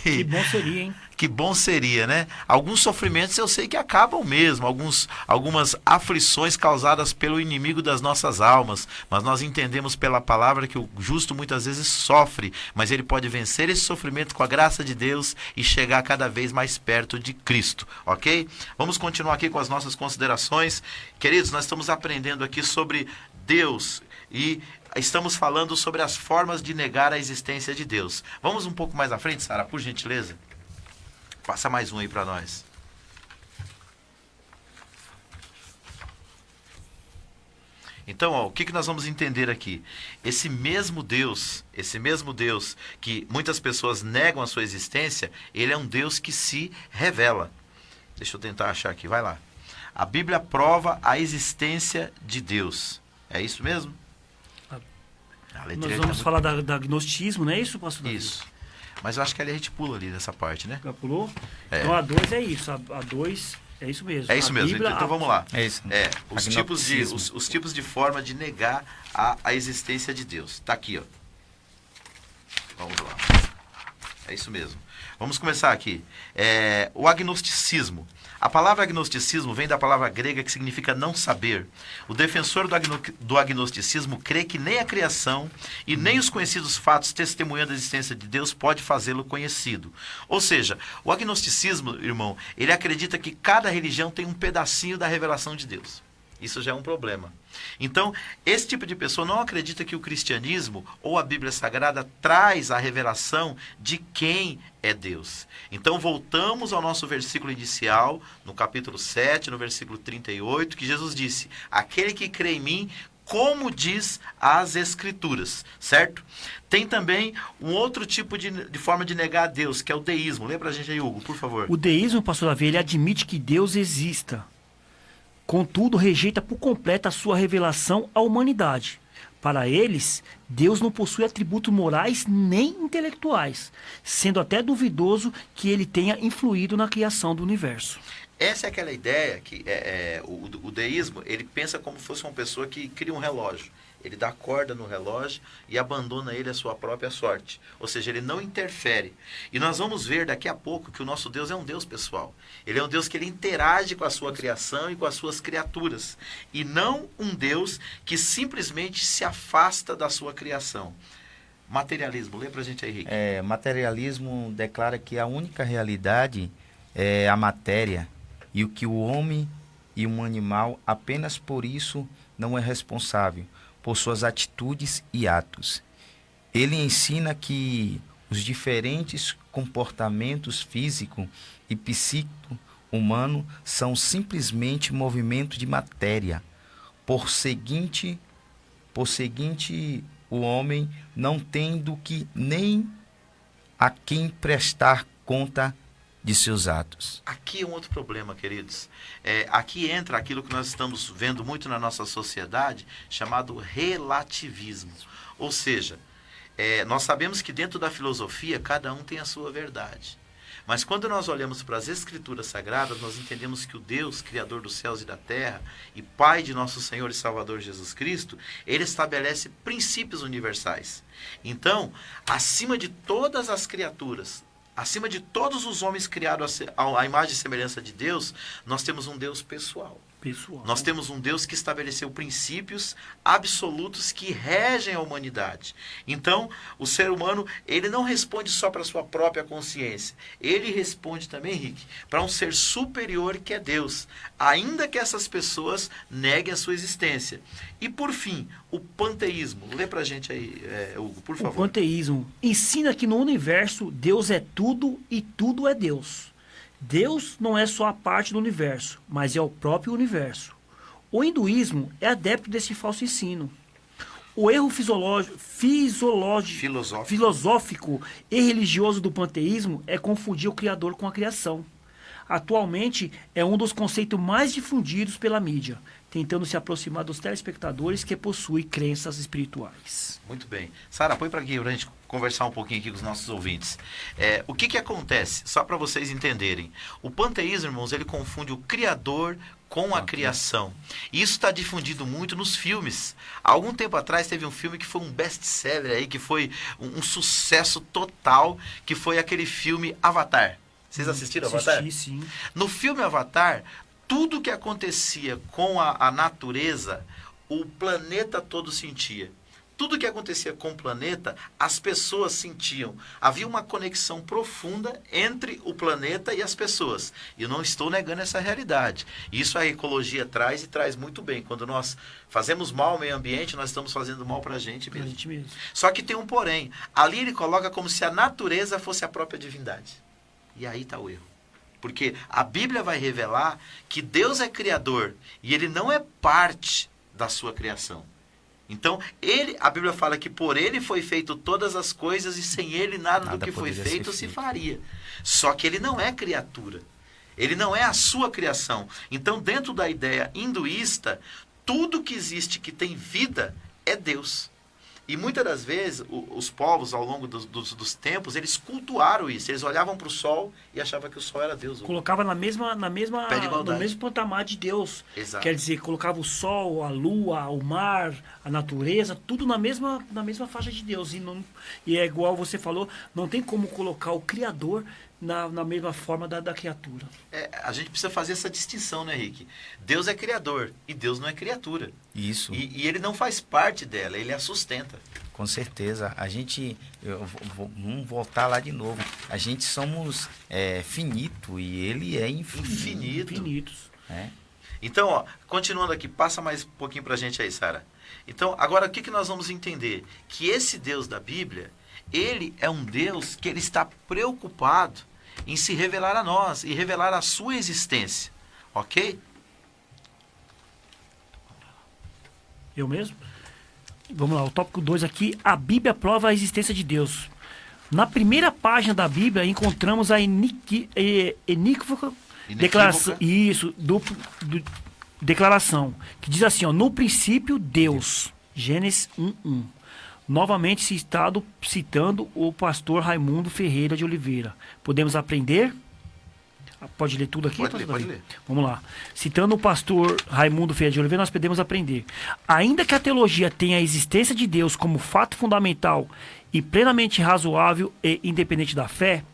Que bom seria, hein? Que bom seria, né? Alguns sofrimentos eu sei que acabam mesmo, algumas aflições causadas pelo inimigo das nossas almas, mas nós entendemos pela palavra que o justo muitas vezes sofre, mas ele pode vencer esse sofrimento com a graça de Deus e chegar cada vez mais perto de Cristo, ok? Vamos continuar aqui com as nossas considerações. Queridos, nós estamos aprendendo aqui sobre Deus e estamos falando sobre as formas de negar a existência de Deus. Vamos um pouco mais à frente, Sara, por gentileza? Passa mais um aí para nós. Então, ó, o que nós vamos entender aqui? Esse mesmo Deus que muitas pessoas negam a sua existência, ele é um Deus que se revela. Deixa eu tentar achar aqui, vai lá. A Bíblia prova a existência de Deus. É isso mesmo? Nós vamos falar da agnosticismo, não é isso, pastor Davi? Isso. Mas eu acho que ali a gente pula ali nessa parte, né? Já pulou? É. Então a 2 é isso. A 2 é isso mesmo. É isso mesmo. Bíblia, então vamos lá. É isso. Os tipos de forma de negar a existência de Deus. Está aqui, ó. Vamos lá. É isso mesmo. Vamos começar aqui. O agnosticismo. A palavra agnosticismo vem da palavra grega que significa não saber. O defensor do agnosticismo crê que nem a criação e nem os conhecidos fatos testemunhando a existência de Deus pode fazê-lo conhecido. Ou seja, o agnosticismo, irmão, ele acredita que cada religião tem um pedacinho da revelação de Deus. Isso já é um problema. Então, esse tipo de pessoa não acredita que o cristianismo ou a Bíblia Sagrada traz a revelação de quem é Deus. Então, voltamos ao nosso versículo inicial, no capítulo 7, no versículo 38, que Jesus disse: aquele que crê em mim, como diz as Escrituras, certo? Tem também um outro tipo de forma de negar a Deus, que é o deísmo. Lê pra gente aí, Hugo, por favor. O deísmo, pastor Davi, ele admite que Deus exista. Contudo, rejeita por completo a sua revelação à humanidade. Para eles, Deus não possui atributos morais nem intelectuais, sendo até duvidoso que ele tenha influído na criação do universo. Essa é aquela ideia que o deísmo, ele pensa como se fosse uma pessoa que cria um relógio. Ele dá corda no relógio e abandona ele à sua própria sorte. Ou seja, ele não interfere. E nós vamos ver daqui a pouco que o nosso Deus é um Deus pessoal. Ele é um Deus que ele interage com a sua criação e com as suas criaturas. E não um Deus que simplesmente se afasta da sua criação. Materialismo, lê pra gente aí, Henrique. Materialismo declara que a única realidade é a matéria e o que o homem e um animal apenas por isso não é responsável por suas atitudes e atos. Ele ensina que os diferentes comportamentos físico e psíquico humano são simplesmente movimento de matéria. Por seguinte, o homem não tem do que nem a quem prestar conta de seus atos. Aqui é um outro problema, queridos. Aqui entra aquilo que nós estamos vendo muito na nossa sociedade, chamado relativismo. Ou seja, nós sabemos que dentro da filosofia, cada um tem a sua verdade. Mas quando nós olhamos para as Escrituras Sagradas, nós entendemos que o Deus, Criador dos céus e da terra, e Pai de nosso Senhor e Salvador Jesus Cristo, Ele estabelece princípios universais. Então, acima de todas as criaturas, acima de todos os homens criados à imagem e semelhança de Deus, nós temos um Deus pessoal. pessoal. Nós temos um Deus que estabeleceu princípios absolutos que regem a humanidade. Então, o ser humano, ele não responde só para a sua própria consciência. Ele responde também, Henrique, para um ser superior que é Deus, ainda que essas pessoas neguem a sua existência. E, por fim, o panteísmo. Lê para a gente aí, Hugo, por favor. O panteísmo ensina que no universo Deus é tudo e tudo é Deus. Deus não é só a parte do universo, mas é o próprio universo. O hinduísmo é adepto desse falso ensino. O erro filosófico e religioso do panteísmo é confundir o Criador com a criação. Atualmente é um dos conceitos mais difundidos pela mídia, tentando se aproximar dos telespectadores que possuem crenças espirituais. Muito bem. Sara, põe para aqui para a gente conversar um pouquinho aqui com os nossos ouvintes. O que acontece? Só para vocês entenderem. O panteísmo, irmãos, ele confunde o Criador com a criação. E isso está difundido muito nos filmes. Há algum tempo atrás teve um filme que foi um best-seller aí, que foi um sucesso total, que foi aquele filme Avatar. Vocês assistiram Avatar? Assisti, sim. No filme Avatar, tudo que acontecia com a natureza, o planeta todo sentia. Tudo que acontecia com o planeta, as pessoas sentiam. Havia uma conexão profunda entre o planeta e as pessoas. E eu não estou negando essa realidade. Isso a ecologia traz e traz muito bem. Quando nós fazemos mal ao meio ambiente, nós estamos fazendo mal para a gente mesmo. Só que tem um porém. Ali ele coloca como se a natureza fosse a própria divindade. E aí está o erro. Porque a Bíblia vai revelar que Deus é criador e ele não é parte da sua criação. Então, a Bíblia fala que por ele foi feito todas as coisas e sem ele nada do que foi feito se faria. Só que ele não é criatura. Ele não é a sua criação. Então, dentro da ideia hinduísta, tudo que existe que tem vida é Deus. E muitas das vezes, os povos, ao longo dos tempos, eles cultuaram isso. Eles olhavam para o sol e achavam que o sol era Deus. Colocava no mesmo patamar de Deus. Exato. Quer dizer, colocava o sol, a lua, o mar, a natureza, tudo na mesma faixa de Deus. E é igual você falou, não tem como colocar o Criador na mesma forma da criatura. A gente precisa fazer essa distinção, né, Henrique? Deus é criador e Deus não é criatura. Isso. E ele não faz parte dela, ele a sustenta. Com certeza. Vamos voltar lá de novo. A gente somos finito e ele é infinito. Infinitos. Então, continuando aqui, passa mais um pouquinho pra gente aí, Sara. Então, agora o que nós vamos entender? Que esse Deus da Bíblia, ele é um Deus que ele está preocupado em se revelar a nós e revelar a sua existência. Ok? Eu mesmo? Vamos lá, o tópico 2 aqui. A Bíblia prova a existência de Deus. Na primeira página da Bíblia encontramos a inequívoca declaração, declaração, que diz assim, no princípio Deus. Gênesis 1:1. Novamente citando o pastor Raimundo Ferreira de Oliveira. Podemos aprender? Pode ler tudo aqui? Pode ler. Vamos lá. Citando o pastor Raimundo Ferreira de Oliveira, nós podemos aprender. Ainda que a teologia tenha a existência de Deus como fato fundamental e plenamente razoável e independente da fé,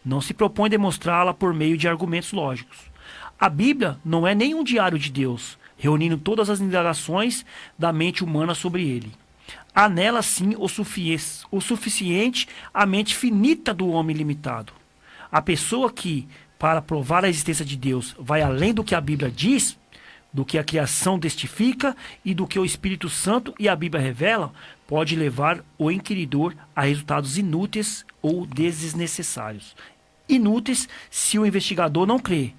não se propõe demonstrá-la por meio de argumentos lógicos. A Bíblia não é nenhum diário de Deus, reunindo todas as indagações da mente humana sobre ele. Há nela, sim, o suficiente a mente finita do homem limitado. A pessoa que, para provar a existência de Deus, vai além do que a Bíblia diz, do que a criação testifica e do que o Espírito Santo e a Bíblia revelam, pode levar o inquiridor a resultados inúteis ou desnecessários. Inúteis se o investigador não crê.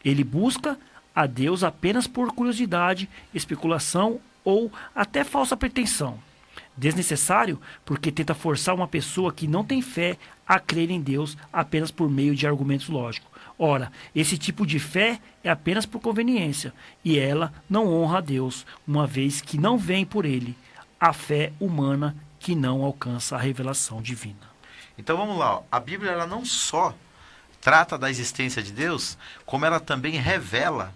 Ele busca a Deus apenas por curiosidade, especulação ou até falsa pretensão. Desnecessário porque tenta forçar uma pessoa que não tem fé a crer em Deus apenas por meio de argumentos lógicos. Ora, esse tipo de fé é apenas por conveniência e ela não honra a Deus, uma vez que não vem por ele. A fé humana que não alcança a revelação divina. Então vamos lá, a Bíblia ela não só trata da existência de Deus, como ela também revela.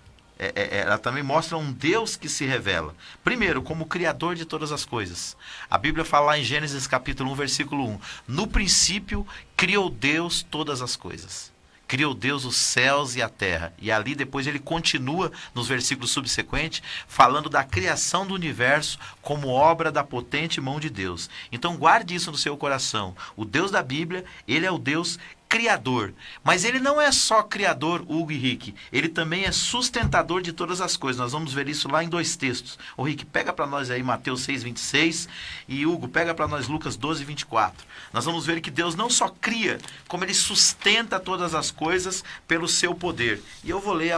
Ela também mostra um Deus que se revela. Primeiro, como Criador de todas as coisas. A Bíblia fala lá em Gênesis capítulo 1, versículo 1. No princípio, criou Deus todas as coisas. criou Deus os céus e a terra. E ali depois ele continua, nos versículos subsequentes, falando da criação do universo como obra da potente mão de Deus. Então guarde isso no seu coração. O Deus da Bíblia, ele é o Deus criador. Mas ele não é só criador, Hugo e Rick. Ele também é sustentador de todas as coisas. Nós vamos ver isso lá em 2 textos. Ô Rick, pega para nós aí Mateus 6:26 e Hugo, pega para nós Lucas 12:24. Nós vamos ver que Deus não só cria, como ele sustenta todas as coisas pelo seu poder. E eu vou ler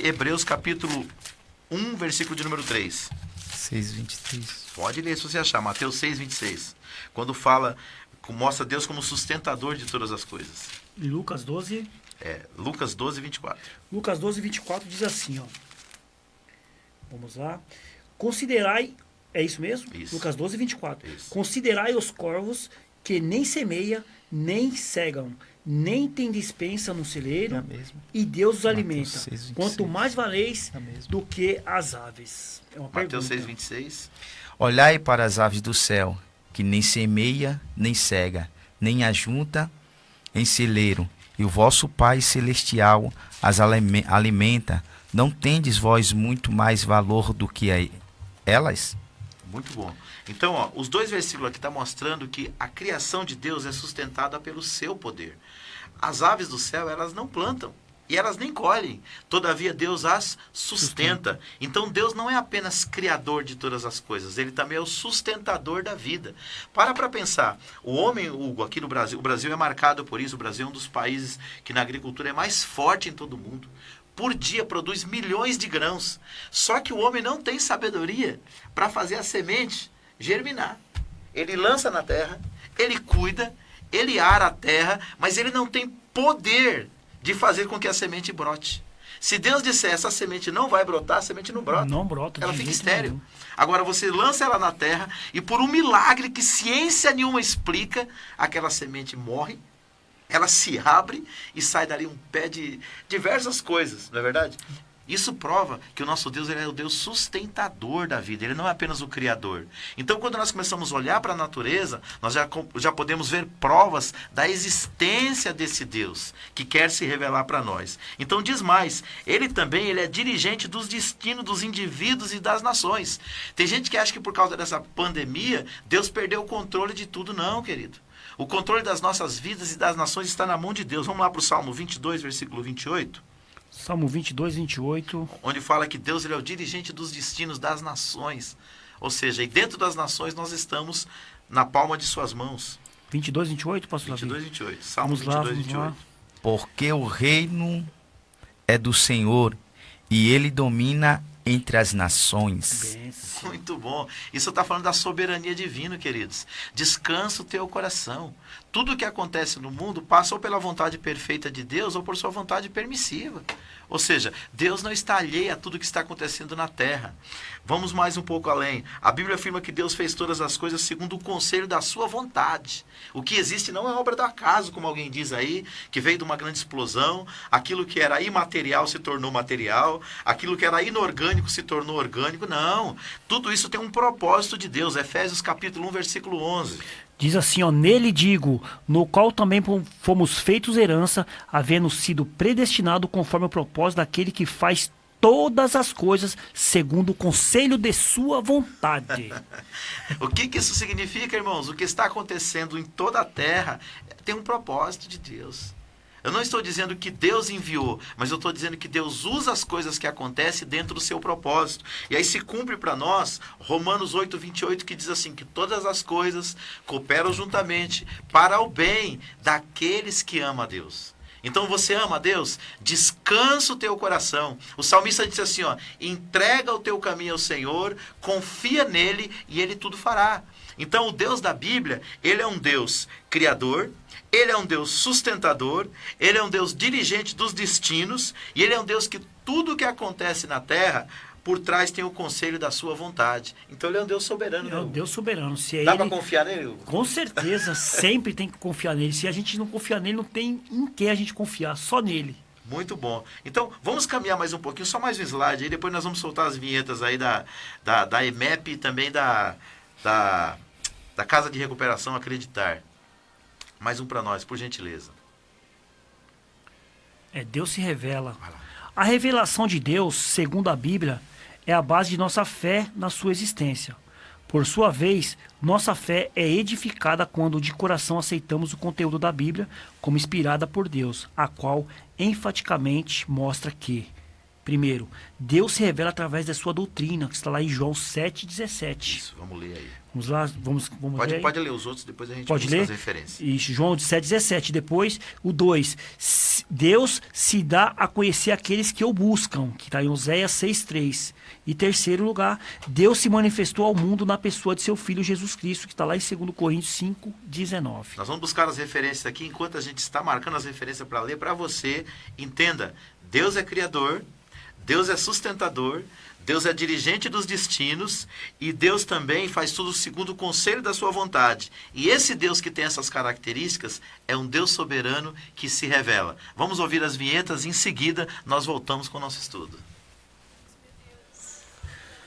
Hebreus capítulo 1, versículo de número 3. 6:23. Pode ler se você achar, Mateus 6:26. Quando mostra Deus como sustentador de todas as coisas. Lucas 12. Lucas 12:24. Lucas 12:24 diz assim, ó. Vamos lá. Considerai, é isso mesmo? Isso. Lucas 12:24. Isso. Considerai os corvos que nem semeia, nem cegam, nem tem dispensa no celeiro, e Deus os alimenta. 6:26. Quanto mais valeis do que as aves. É uma Mateus pergunta. 6:26. Olhai para as aves do céu, que nem semeia, nem cega, nem ajunta em celeiro, e o vosso Pai Celestial as alimenta. Não tendes vós muito mais valor do que elas? Muito bom. Então, ó, os 2 versículos aqui estão mostrando que a criação de Deus é sustentada pelo seu poder. As aves do céu, elas não plantam. E elas nem colhem. Todavia, Deus as sustenta. Então, Deus não é apenas criador de todas as coisas. Ele também é o sustentador da vida. Para pensar. O homem, Hugo, aqui no Brasil, o Brasil é marcado por isso. O Brasil é um dos países que na agricultura é mais forte em todo o mundo. Por dia produz milhões de grãos. Só que o homem não tem sabedoria para fazer a semente germinar. Ele lança na terra, ele cuida, ele ara a terra, mas ele não tem poder de fazer com que a semente brote. Se Deus disser essa semente não vai brotar, a semente não brota. Não brota. Ela de fica jeito estéril. nenhum. Agora você lança ela na terra e por um milagre que ciência nenhuma explica, aquela semente morre, ela se abre e sai dali um pé de diversas coisas, não é verdade? Isso prova que o nosso Deus, ele é o Deus sustentador da vida. Ele não é apenas o criador. Então, quando nós começamos a olhar para a natureza, nós já podemos ver provas da existência desse Deus que quer se revelar para nós. Então, diz mais, ele é dirigente dos destinos dos indivíduos e das nações. Tem gente que acha que por causa dessa pandemia, Deus perdeu o controle de tudo. Não, querido. O controle das nossas vidas e das nações está na mão de Deus. Vamos lá para o Salmo 22, versículo 28. Salmo 22, 28. Onde fala que Deus, ele é o dirigente dos destinos das nações. Ou seja, e dentro das nações nós estamos na palma de suas mãos. 22, 28, pastor Davi? 22, 28. Salmo Vamos lá, 22, vamos 28. lá. Porque o reino é do Senhor, e ele domina entre as nações. Muito bom. Isso está falando da soberania divina, queridos. Descansa o teu coração. Tudo o que acontece no mundo passa ou pela vontade perfeita de Deus ou por sua vontade permissiva. Ou seja, Deus não está alheio a tudo que está acontecendo na terra. Vamos mais um pouco além. A Bíblia afirma que Deus fez todas as coisas segundo o conselho da sua vontade. O que existe não é obra do acaso, como alguém diz aí, que veio de uma grande explosão. Aquilo que era imaterial se tornou material. Aquilo que era inorgânico se tornou orgânico. Não. Tudo isso tem um propósito de Deus. Efésios capítulo 1, versículo 11. Diz assim, ó, nele digo, no qual também fomos feitos herança, havendo sido predestinado conforme o propósito daquele que faz todas as coisas segundo o conselho de sua vontade. O que isso significa, irmãos? O que está acontecendo em toda a terra tem um propósito de Deus. Eu não estou dizendo que Deus enviou, mas eu estou dizendo que Deus usa as coisas que acontecem dentro do seu propósito. E aí se cumpre para nós Romanos 8, 28, que diz assim, que todas as coisas cooperam juntamente para o bem daqueles que amam a Deus. Então você ama a Deus? Descansa o teu coração. O salmista disse assim, ó, entrega o teu caminho ao Senhor, confia nele e ele tudo fará. Então o Deus da Bíblia, ele é um Deus criador, ele é um Deus sustentador, ele é um Deus dirigente dos destinos, e ele é um Deus que tudo que acontece na terra, por trás tem o conselho da sua vontade. Então ele é um Deus soberano. É um Deus soberano. Se Dá para confiar nele? Com certeza, sempre tem que confiar nele. Se a gente não confiar nele, não tem em que a gente confiar, só nele. Muito bom. Então, vamos caminhar mais um pouquinho, só mais um slide, aí depois nós vamos soltar as vinhetas aí da EMEP e também da Casa de Recuperação Acreditar. Mais um para nós, por gentileza. Deus se revela. A revelação de Deus, segundo a Bíblia, é a base de nossa fé na sua existência. Por sua vez, nossa fé é edificada quando de coração aceitamos o conteúdo da Bíblia como inspirada por Deus, a qual enfaticamente mostra que, primeiro, Deus se revela através da sua doutrina, que está lá em João 7,17. Isso, vamos ler aí. Vamos lá, vamos ler aí. Pode ler os outros, depois a gente pode busca ler as referências. Isso, João 7,17. Depois, o 2. Deus se dá a conhecer aqueles que o buscam, que está em Oséias 6,3. E terceiro lugar, Deus se manifestou ao mundo na pessoa de seu Filho Jesus Cristo, que está lá em 2 Coríntios 5,19. Nós vamos buscar as referências aqui, enquanto a gente está marcando as referências para ler, para você, entenda, Deus é criador, Deus é sustentador, Deus é dirigente dos destinos e Deus também faz tudo segundo o conselho da sua vontade. E esse Deus que tem essas características é um Deus soberano que se revela. Vamos ouvir as vinhetas, em seguida nós voltamos com o nosso estudo.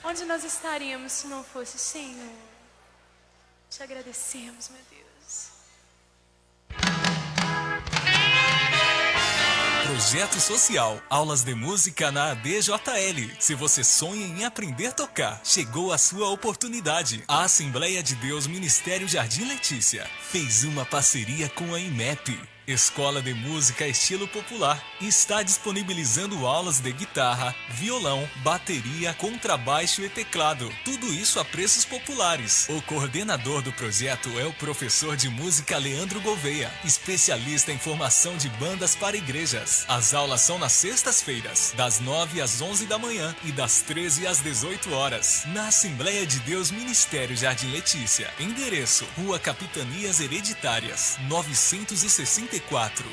Onde nós estaríamos se não fosse o Senhor? Te agradecemos, meu Deus. Projeto Social, aulas de música na ADJL. Se você sonha em aprender a tocar, chegou a sua oportunidade. A Assembleia de Deus Ministério Jardim Letícia fez uma parceria com a IMEP, Escola de Música Estilo Popular, e está disponibilizando aulas de guitarra, violão, bateria, contrabaixo e teclado. Tudo isso a preços populares. O coordenador do projeto é o professor de música Leandro Gouveia, especialista em formação de bandas para igrejas. As aulas são nas sextas-feiras, das 9 às 11 da manhã e das 13 às 18 horas, na Assembleia de Deus Ministério Jardim Letícia. Endereço: Rua Capitanias Hereditárias, 964,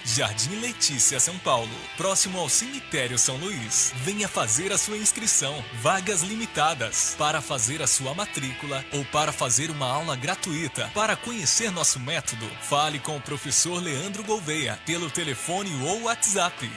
Jardim Letícia, São Paulo, próximo ao Cemitério São Luís. Venha fazer a sua inscrição. Vagas limitadas. Para fazer a sua matrícula ou para fazer uma aula gratuita. Para conhecer nosso método, fale com o professor Leandro Gouveia pelo telefone ou WhatsApp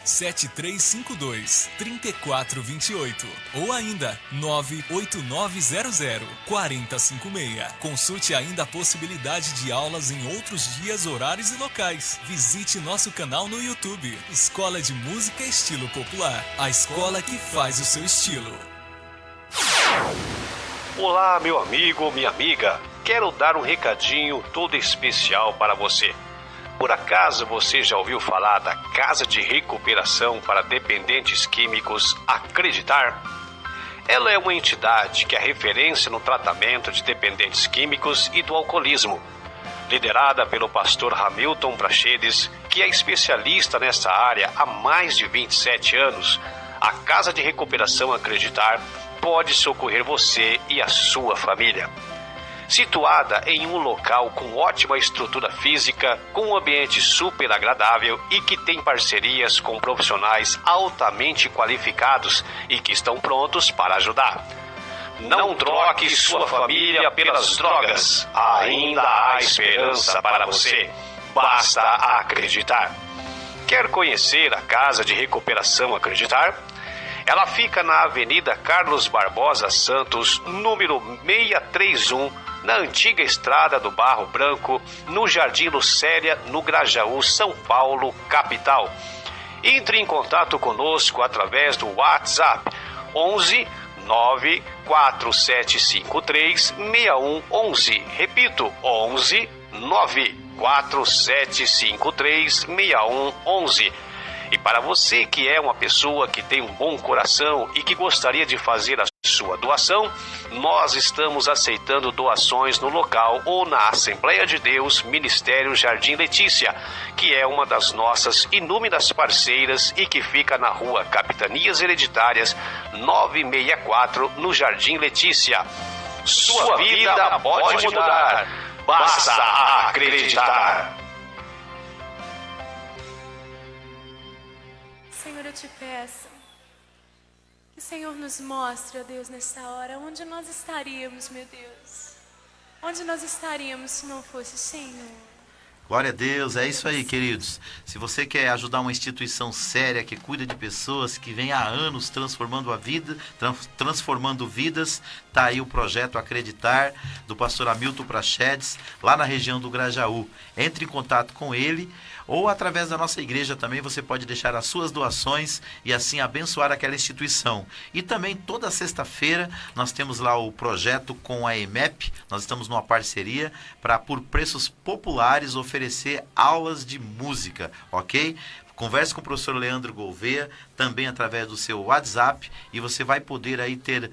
97352-3428 ou ainda 98900-4056. Consulte ainda a possibilidade de aulas em outros dias, horários e locais. Visite nosso canal no YouTube, Escola de Música Estilo Popular, a escola que faz o seu estilo. Olá, meu amigo, minha amiga. Quero dar um recadinho todo especial para você. Por acaso você já ouviu falar da Casa de Recuperação para Dependentes Químicos Acreditar? Ela é uma entidade que é referência no tratamento de dependentes químicos e do alcoolismo. Liderada pelo pastor Hamilton Prachedes, que é especialista nessa área há mais de 27 anos, a Casa de Recuperação Acreditar pode socorrer você e a sua família. Situada em um local com ótima estrutura física, com um ambiente super agradável e que tem parcerias com profissionais altamente qualificados e que estão prontos para ajudar. Não troque sua família pelas drogas. Ainda há esperança para você. Basta acreditar. Quer conhecer a Casa de Recuperação Acreditar? Ela fica na Avenida Carlos Barbosa Santos, número 631, na antiga Estrada do Barro Branco, no Jardim Lucélia, no Grajaú, São Paulo, capital. Entre em contato conosco através do WhatsApp 11 94753-6111. Repito, 11 94753-6111. E para você que é uma pessoa que tem um bom coração e que gostaria de fazer a sua doação, nós estamos aceitando doações no local ou na Assembleia de Deus Ministério Jardim Letícia, que é uma das nossas inúmeras parceiras e que fica na Rua Capitanias Hereditárias 964, no Jardim Letícia. Sua vida pode mudar. Basta acreditar. Senhor, eu te peço que o Senhor nos mostre, ó Deus, nessa hora, onde nós estaríamos, meu Deus. Onde nós estaríamos se não fosse o Senhor. Glória a Deus, é isso aí, queridos. Se você quer ajudar uma instituição séria que cuida de pessoas, que vem há anos transformando a vida, transformando vidas, está aí o projeto Acreditar, do pastor Hamilton Prachedes, lá na região do Grajaú. Entre em contato com ele, ou através da nossa igreja também você pode deixar as suas doações e assim abençoar aquela instituição. E também toda sexta-feira nós temos lá o projeto com a EMEP, nós estamos numa parceria para, por preços populares, oferecer aulas de música, ok? Converse com o professor Leandro Gouveia, também através do seu WhatsApp, e você vai poder aí ter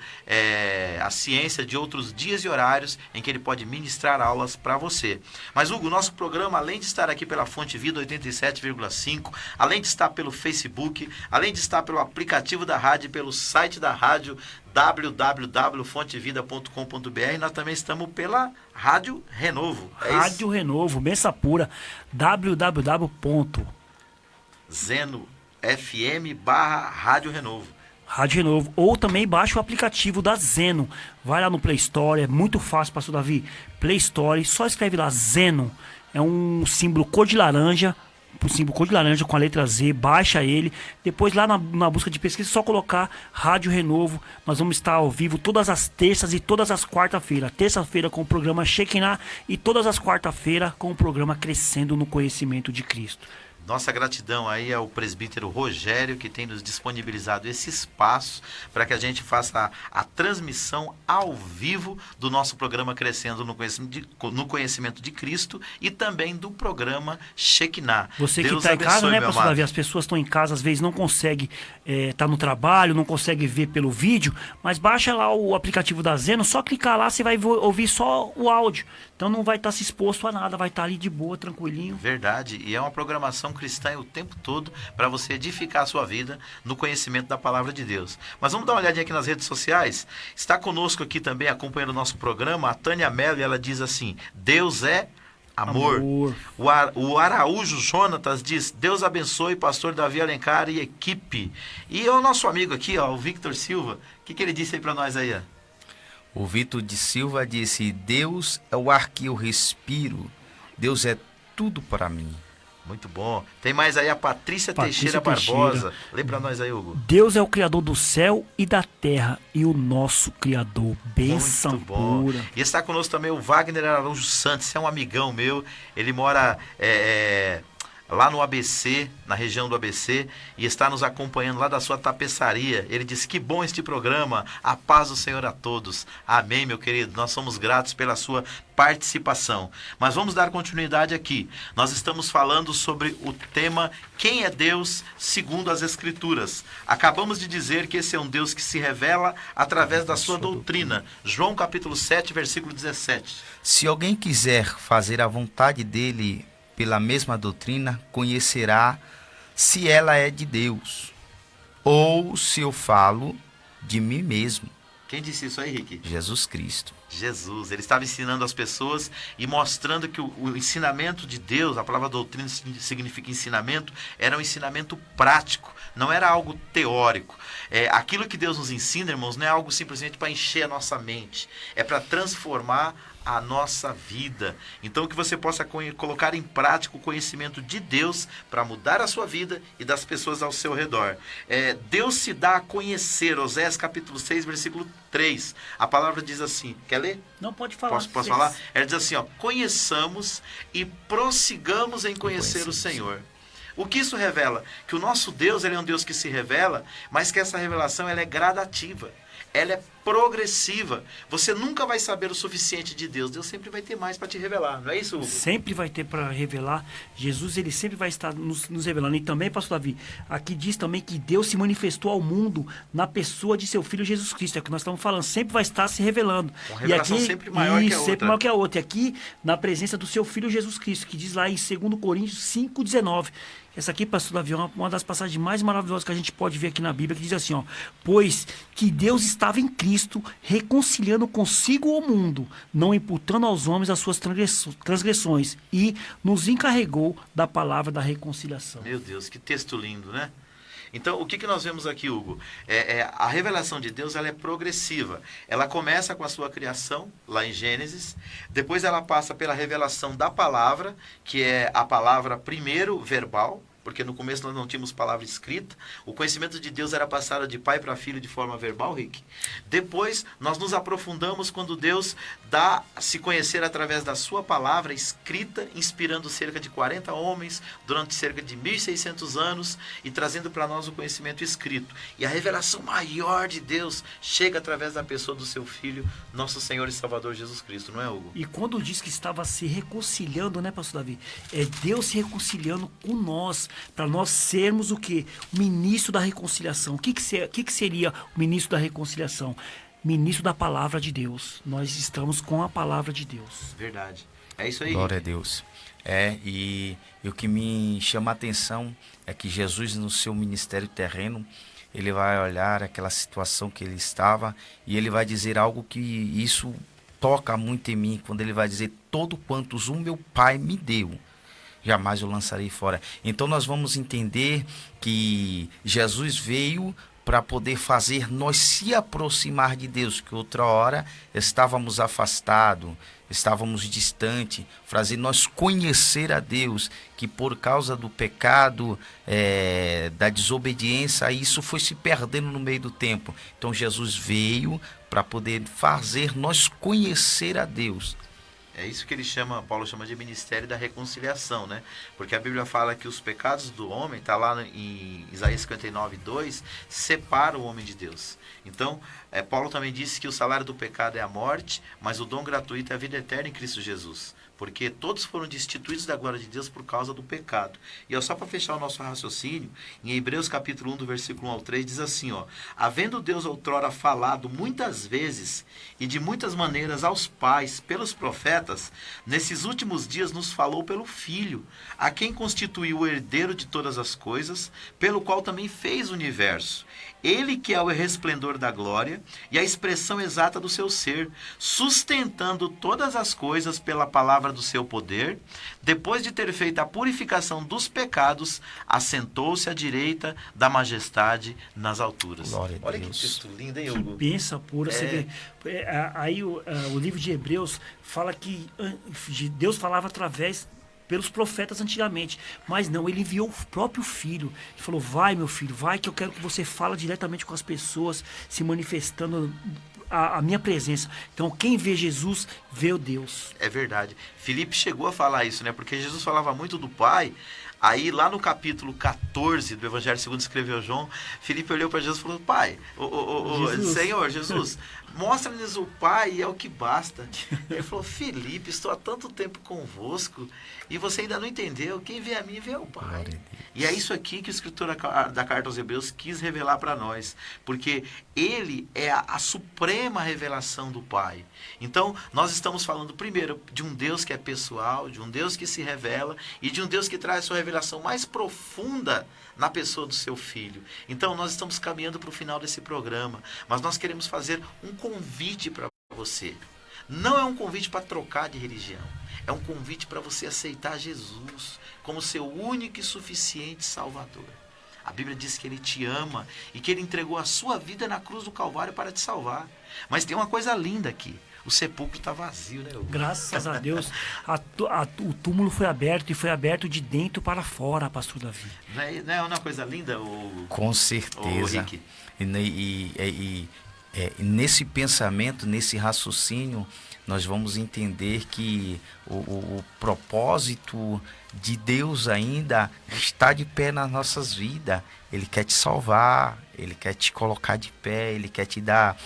a ciência de outros dias e horários em que ele pode ministrar aulas para você. Mas, Hugo, nosso programa, além de estar aqui pela Fonte Vida 87,5, além de estar pelo Facebook, além de estar pelo aplicativo da rádio, pelo site da rádio, www.fontevida.com.br, nós também estamos pela Rádio Renovo. Rádio Renovo, benção pura, Zeno.fm/Rádio Renovo. Rádio Renovo. Ou também baixa o aplicativo da Zeno. Vai lá no Play Store, é muito fácil, pastor Davi. Play Store, só escreve lá Zeno. É um símbolo cor de laranja. Um símbolo cor de laranja com a letra Z. Baixa ele. Depois lá na busca de pesquisa, é só colocar Rádio Renovo. Nós vamos estar ao vivo todas as terças e todas as quarta-feiras. Terça-feira com o programa Shekinah e todas as quarta-feiras com o programa Crescendo no Conhecimento de Cristo. Nossa gratidão aí ao presbítero Rogério, que tem nos disponibilizado esse espaço para que a gente faça a transmissão ao vivo do nosso programa Crescendo no Conhecimento de Cristo e também do programa Shekinah. Você que está em casa, né, pastor Davi? As pessoas estão em casa, às vezes não conseguem estar no trabalho, não conseguem ver pelo vídeo, mas baixa lá o aplicativo da Zeno, só clicar lá, você vai ouvir só o áudio. Então não vai estar se exposto a nada, vai estar ali de boa, tranquilinho. Verdade, e é uma programação cristã o tempo todo para você edificar a sua vida no conhecimento da palavra de Deus. Mas vamos dar uma olhadinha aqui nas redes sociais. Está conosco aqui também, acompanhando o nosso programa, a Tânia Mello, e ela diz assim: Deus é amor. O Araújo Jonatas diz: Deus abençoe pastor Davi Alencar e equipe. E o nosso amigo aqui, ó, o Victor Silva, o que ele disse aí para nós aí? Ó? O Vitor de Silva disse: Deus é o ar que eu respiro. Deus é tudo para mim. Muito bom. Tem mais aí a Patrícia Teixeira Barbosa. Lê para nós aí, Hugo. Deus é o Criador do céu e da terra e o nosso Criador. Benção pura. E está conosco também o Wagner Araújo Santos, é um amigão meu. Ele mora lá no ABC, na região do ABC, e está nos acompanhando lá da sua tapeçaria. Ele disse: que bom este programa, a paz do Senhor a todos. Amém, meu querido, nós somos gratos pela sua participação. Mas vamos dar continuidade aqui. Nós estamos falando sobre o tema Quem é Deus segundo as Escrituras. Acabamos de dizer que esse é um Deus que se revela através da sua doutrina. João capítulo 7, versículo 17. Se alguém quiser fazer a vontade dele pela mesma doutrina, conhecerá se ela é de Deus, ou se eu falo de mim mesmo. Quem disse isso aí, Rick? Jesus Cristo. Jesus, ele estava ensinando as pessoas e mostrando que o ensinamento de Deus, a palavra doutrina significa ensinamento, era um ensinamento prático, não era algo teórico. Aquilo que Deus nos ensina, irmãos, não é algo simplesmente para encher a nossa mente, é para transformar a nossa vida. Então que você possa colocar em prática o conhecimento de Deus para mudar a sua vida e das pessoas ao seu redor. Deus se dá a conhecer, Oséias capítulo 6, versículo 3. A palavra diz assim, quer ler? Não, pode falar. Posso falar? Ela diz assim, ó: conheçamos e prossigamos em conhecer o Senhor. O que isso revela? Que o nosso Deus, ele é um Deus que se revela, mas que essa revelação ela é gradativa. Ela é progressiva. Você nunca vai saber o suficiente de Deus. Deus sempre vai ter mais para te revelar. Não é isso, Hugo? Sempre vai ter para revelar. Jesus, ele sempre vai estar nos revelando. E também, pastor Davi, aqui diz também que Deus se manifestou ao mundo na pessoa de seu Filho Jesus Cristo. É o que nós estamos falando. Sempre vai estar se revelando. Uma revelação sempre maior que a outra. Sempre maior que a outra. E aqui, na presença do seu Filho Jesus Cristo, que diz lá em 2 Coríntios 5,19. Essa aqui, pastor Davi, é uma das passagens mais maravilhosas que a gente pode ver aqui na Bíblia, que diz assim, ó: pois que Deus estava em Cristo, reconciliando consigo o mundo, não imputando aos homens as suas transgressões, e nos encarregou da palavra da reconciliação. Meu Deus, que texto lindo, né? Então, o que nós vemos aqui, Hugo? A revelação de Deus, ela é progressiva. Ela começa com a sua criação, lá em Gênesis. Depois ela passa pela revelação da palavra, que é a palavra primeiro verbal, porque no começo nós não tínhamos palavra escrita. O conhecimento de Deus era passado de pai para filho de forma verbal, Rick. Depois nós nos aprofundamos quando Deus dá a se conhecer através da sua palavra escrita, inspirando cerca de 40 homens durante cerca de 1.600 anos e trazendo para nós o conhecimento escrito. E a revelação maior de Deus chega através da pessoa do seu Filho, nosso Senhor e Salvador Jesus Cristo, não é, Hugo? E quando diz que estava se reconciliando, né, pastor Davi? É Deus se reconciliando com nós, para nós sermos o quê? O ministro da reconciliação. O que seria o ministro da reconciliação? Ministro da palavra de Deus. Nós estamos com a palavra de Deus. Verdade. É isso aí. Glória a Deus. E o que me chama a atenção é que Jesus, no seu ministério terreno, ele vai olhar aquela situação que ele estava e ele vai dizer algo que isso toca muito em mim, quando ele vai dizer: todo quantos o meu Pai me deu, jamais eu lançarei fora. Então nós vamos entender que Jesus veio para poder fazer nós se aproximar de Deus, que outra hora estávamos afastados, estávamos distantes, fazer nós conhecer a Deus, que por causa do pecado, da desobediência, isso foi se perdendo no meio do tempo. Então Jesus veio para poder fazer nós conhecer a Deus. É isso que Paulo chama de ministério da reconciliação, né? Porque a Bíblia fala que os pecados do homem, está lá em Isaías 59:2, separam o homem de Deus. Então, Paulo também disse que o salário do pecado é a morte, mas o dom gratuito é a vida eterna em Cristo Jesus. Porque todos foram destituídos da glória de Deus por causa do pecado. E só para fechar o nosso raciocínio, em Hebreus capítulo 1, do versículo 1 ao 3, diz assim, havendo Deus outrora falado muitas vezes e de muitas maneiras aos pais pelos profetas, nesses últimos dias nos falou pelo Filho, a quem constituiu o herdeiro de todas as coisas, pelo qual também fez o universo. Ele que é o resplendor da glória e a expressão exata do seu ser, sustentando todas as coisas pela palavra do seu poder, depois de ter feito a purificação dos pecados, assentou-se à direita da majestade nas alturas. Glória a Olha Deus. que texto lindo, hein, Que Hugo? bênção pura. Você vê, aí o livro de Hebreus fala que Deus falava através pelos profetas antigamente, mas não, ele enviou o próprio Filho. Ele falou: vai, meu filho, vai, que eu quero que você fale diretamente com as pessoas, se manifestando a minha presença. Então quem vê Jesus vê o Deus. É verdade. Filipe chegou a falar isso, né? Porque Jesus falava muito do Pai. Aí lá no capítulo 14 do Evangelho segundo escreveu João, Filipe olhou para Jesus e falou: Pai, Senhor Jesus, mostra-nos o Pai e é o que basta. Ele falou: Filipe, estou há tanto tempo convosco e você ainda não entendeu. Quem vê a mim vê o Pai. E é isso aqui que o escritor da carta aos Hebreus quis revelar para nós, porque ele é a suprema revelação do Pai. Então nós estamos falando primeiro de um Deus que é pessoal, de um Deus que se revela e de um Deus que traz sua revelação mais profunda na pessoa do seu Filho. Então nós estamos caminhando para o final desse programa, mas nós queremos fazer um convite para você. Não é um convite para trocar de religião, é um convite para você aceitar Jesus como seu único e suficiente Salvador. A Bíblia diz que Ele te ama e que Ele entregou a sua vida na cruz do Calvário para te salvar. Mas tem uma coisa linda aqui: o sepulcro está vazio, né, Hugo? Graças a Deus, o túmulo foi aberto e foi aberto de dentro para fora, pastor Davi. Não é uma coisa linda, Com certeza. Rick? E nesse pensamento, nesse raciocínio, nós vamos entender que o propósito de Deus ainda está de pé nas nossas vidas. Ele quer te salvar, Ele quer te colocar de pé, Ele quer te dar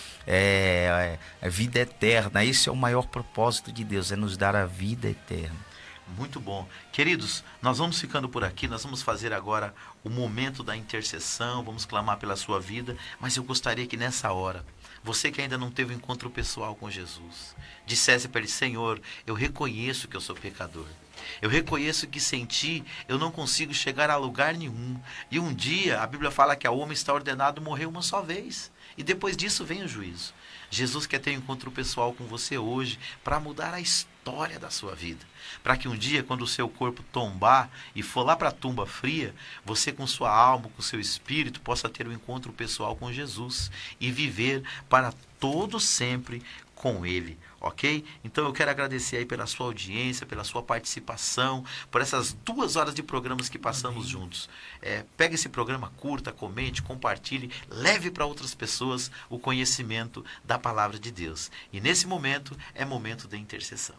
a vida eterna. Esse é o maior propósito de Deus, é nos dar a vida eterna. Muito bom. Queridos, nós vamos ficando por aqui, nós vamos fazer agora o momento da intercessão, vamos clamar pela sua vida, mas eu gostaria que nessa hora, você que ainda não teve um encontro pessoal com Jesus, dissesse para Ele: Senhor, eu reconheço que eu sou pecador. Eu reconheço que sem Ti eu não consigo chegar a lugar nenhum. E um dia a Bíblia fala que ao homem está ordenado morrer uma só vez. E depois disso vem o juízo. Jesus quer ter um encontro pessoal com você hoje para mudar a história da sua vida. Para que um dia, quando o seu corpo tombar e for lá para a tumba fria, você com sua alma, com seu espírito, possa ter um encontro pessoal com Jesus e viver para todo sempre com Ele, ok? Então eu quero agradecer aí pela sua audiência, pela sua participação, por essas 2 horas de programas que passamos juntos. Pega esse programa, curta, comente, compartilhe, leve para outras pessoas o conhecimento da palavra de Deus. E nesse momento é momento da intercessão.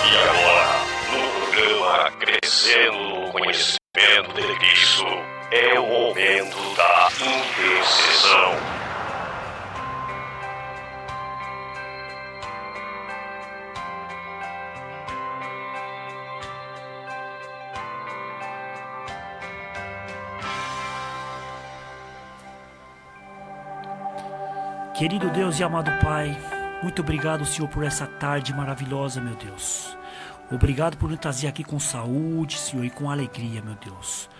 E agora, no programa Crescendo no Conhecimento de Cristo, é o momento da intercessão. Querido Deus e amado Pai, muito obrigado, Senhor, por essa tarde maravilhosa, meu Deus. Obrigado por nos trazer aqui com saúde, Senhor, e com alegria, meu Deus.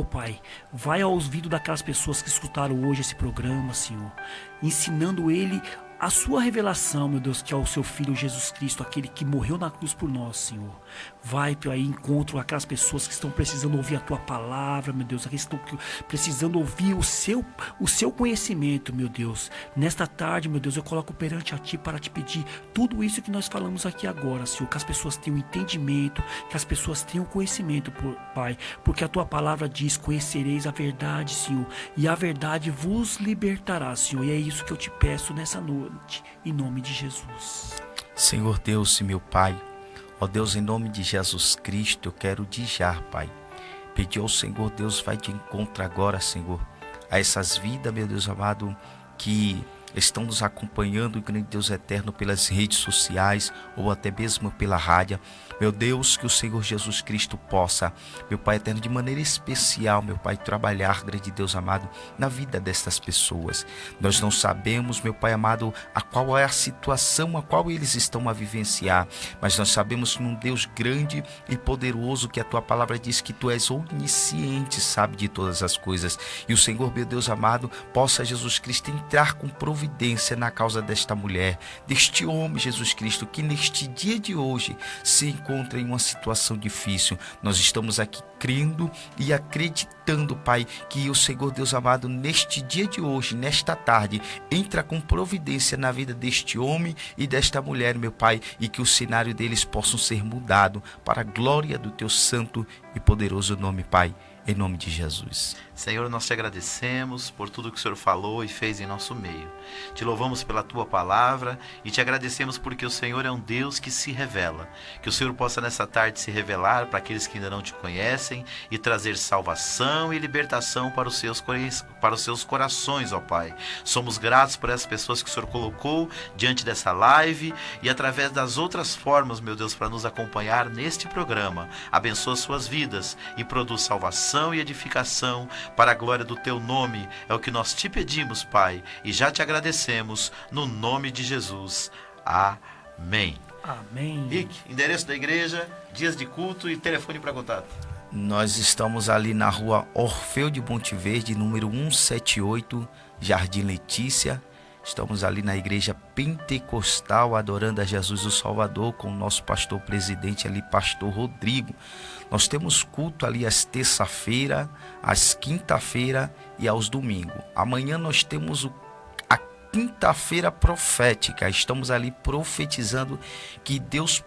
Pai, vai aos ouvidos daquelas pessoas que escutaram hoje esse programa, Senhor, ensinando ele a sua revelação, meu Deus, que é o seu Filho Jesus Cristo, aquele que morreu na cruz por nós, Senhor. Vai aí, encontro aquelas pessoas que estão precisando ouvir a tua palavra, meu Deus, aqueles que estão precisando ouvir o seu conhecimento, meu Deus. Nesta tarde, meu Deus, eu coloco perante a ti para te pedir tudo isso que nós falamos aqui agora, Senhor, que as pessoas tenham entendimento, que as pessoas tenham conhecimento, Pai, porque a tua palavra diz: conhecereis a verdade, Senhor, e a verdade vos libertará, Senhor. E é isso que eu te peço nessa noite, em nome de Jesus. Senhor Deus e meu Pai, ó Deus, em nome de Jesus Cristo, eu quero dijar, Pai, pedir ao Senhor Deus, vai de encontro agora, Senhor, a essas vidas, meu Deus amado, que estão nos acompanhando, grande Deus eterno, pelas redes sociais ou até mesmo pela rádio. Meu Deus, que o Senhor Jesus Cristo possa, meu Pai eterno, de maneira especial, meu Pai, trabalhar, grande Deus amado, na vida destas pessoas. Nós não sabemos, meu Pai amado, a qual é a situação a qual eles estão a vivenciar, mas nós sabemos que um Deus grande e poderoso, que a tua palavra diz que tu és onisciente, sabe de todas as coisas. E o Senhor, meu Deus amado, possa, Jesus Cristo, entrar com providência na causa desta mulher, deste homem, Jesus Cristo, que neste dia de hoje se encontra em uma situação difícil. Nós estamos aqui crendo e acreditando, Pai, que o Senhor Deus amado, neste dia de hoje, nesta tarde, entra com providência na vida deste homem e desta mulher, meu Pai, e que o cenário deles possam ser mudado para a glória do teu santo e poderoso nome, Pai, em nome de Jesus. Senhor, nós te agradecemos por tudo que o Senhor falou e fez em nosso meio. Te louvamos pela tua palavra e te agradecemos porque o Senhor é um Deus que se revela. Que o Senhor possa nessa tarde se revelar para aqueles que ainda não te conhecem e trazer salvação e libertação para os seus corações, ó Pai. Somos gratos por essas pessoas que o Senhor colocou diante dessa live e através das outras formas, meu Deus, para nos acompanhar neste programa. Abençoa suas vidas e produz salvação e edificação para a glória do teu nome. É o que nós te pedimos, Pai, e já te agradecemos no nome de Jesus. Amém. Amém. Rick, endereço da igreja, dias de culto e telefone para contato. Nós estamos ali na rua Orfeu de Monte Verde, número 178, Jardim Letícia. Estamos ali na igreja pentecostal, adorando a Jesus o Salvador, com o nosso pastor presidente ali, pastor Rodrigo. Nós temos culto ali às terça-feira, às quinta-feira e aos domingos. Amanhã nós temos a quinta-feira profética. Estamos ali profetizando que Deus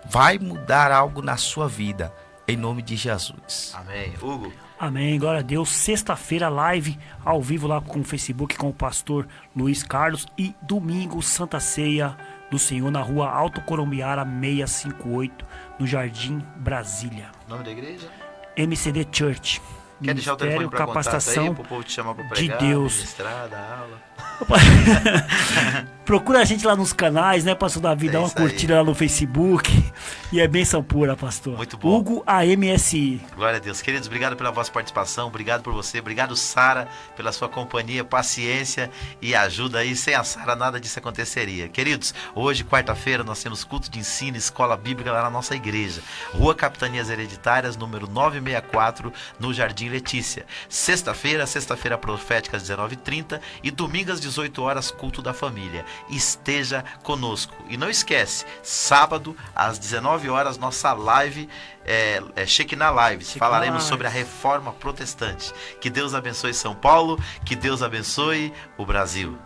vai mudar algo na sua vida, em nome de Jesus. Amém. Hugo? Amém, glória a Deus. Sexta-feira, live ao vivo lá com o Facebook com o pastor Luiz Carlos. E domingo, Santa Ceia do Senhor na rua Alto Corombiara 658, no Jardim Brasília. Nome da igreja? MCD Church. Quer deixar o telefone para Capacitação contato aí, pro povo te chamar para pregar, de Deus. ministrar, dar aula? Procura a gente lá nos canais, né, pastor Davi? Dá uma curtida lá no Facebook. E é bênção pura, pastor. Muito bom. Hugo AMSI. Glória a Deus. Queridos, obrigado pela vossa participação. Obrigado por você. Obrigado, Sara, pela sua companhia, paciência e ajuda aí. Sem a Sara, nada disso aconteceria. Queridos, hoje, quarta-feira, nós temos culto de ensino, escola bíblica lá na nossa igreja. Rua Capitanias Hereditárias, número 964, no Jardim Letícia. Sexta-feira profética às 19h30 e domingo às 18 horas, culto da família. Esteja conosco. E não esquece, sábado, às 19 horas, nossa live, Shekinah Lives. Falaremos sobre a reforma protestante. Que Deus abençoe São Paulo, que Deus abençoe o Brasil.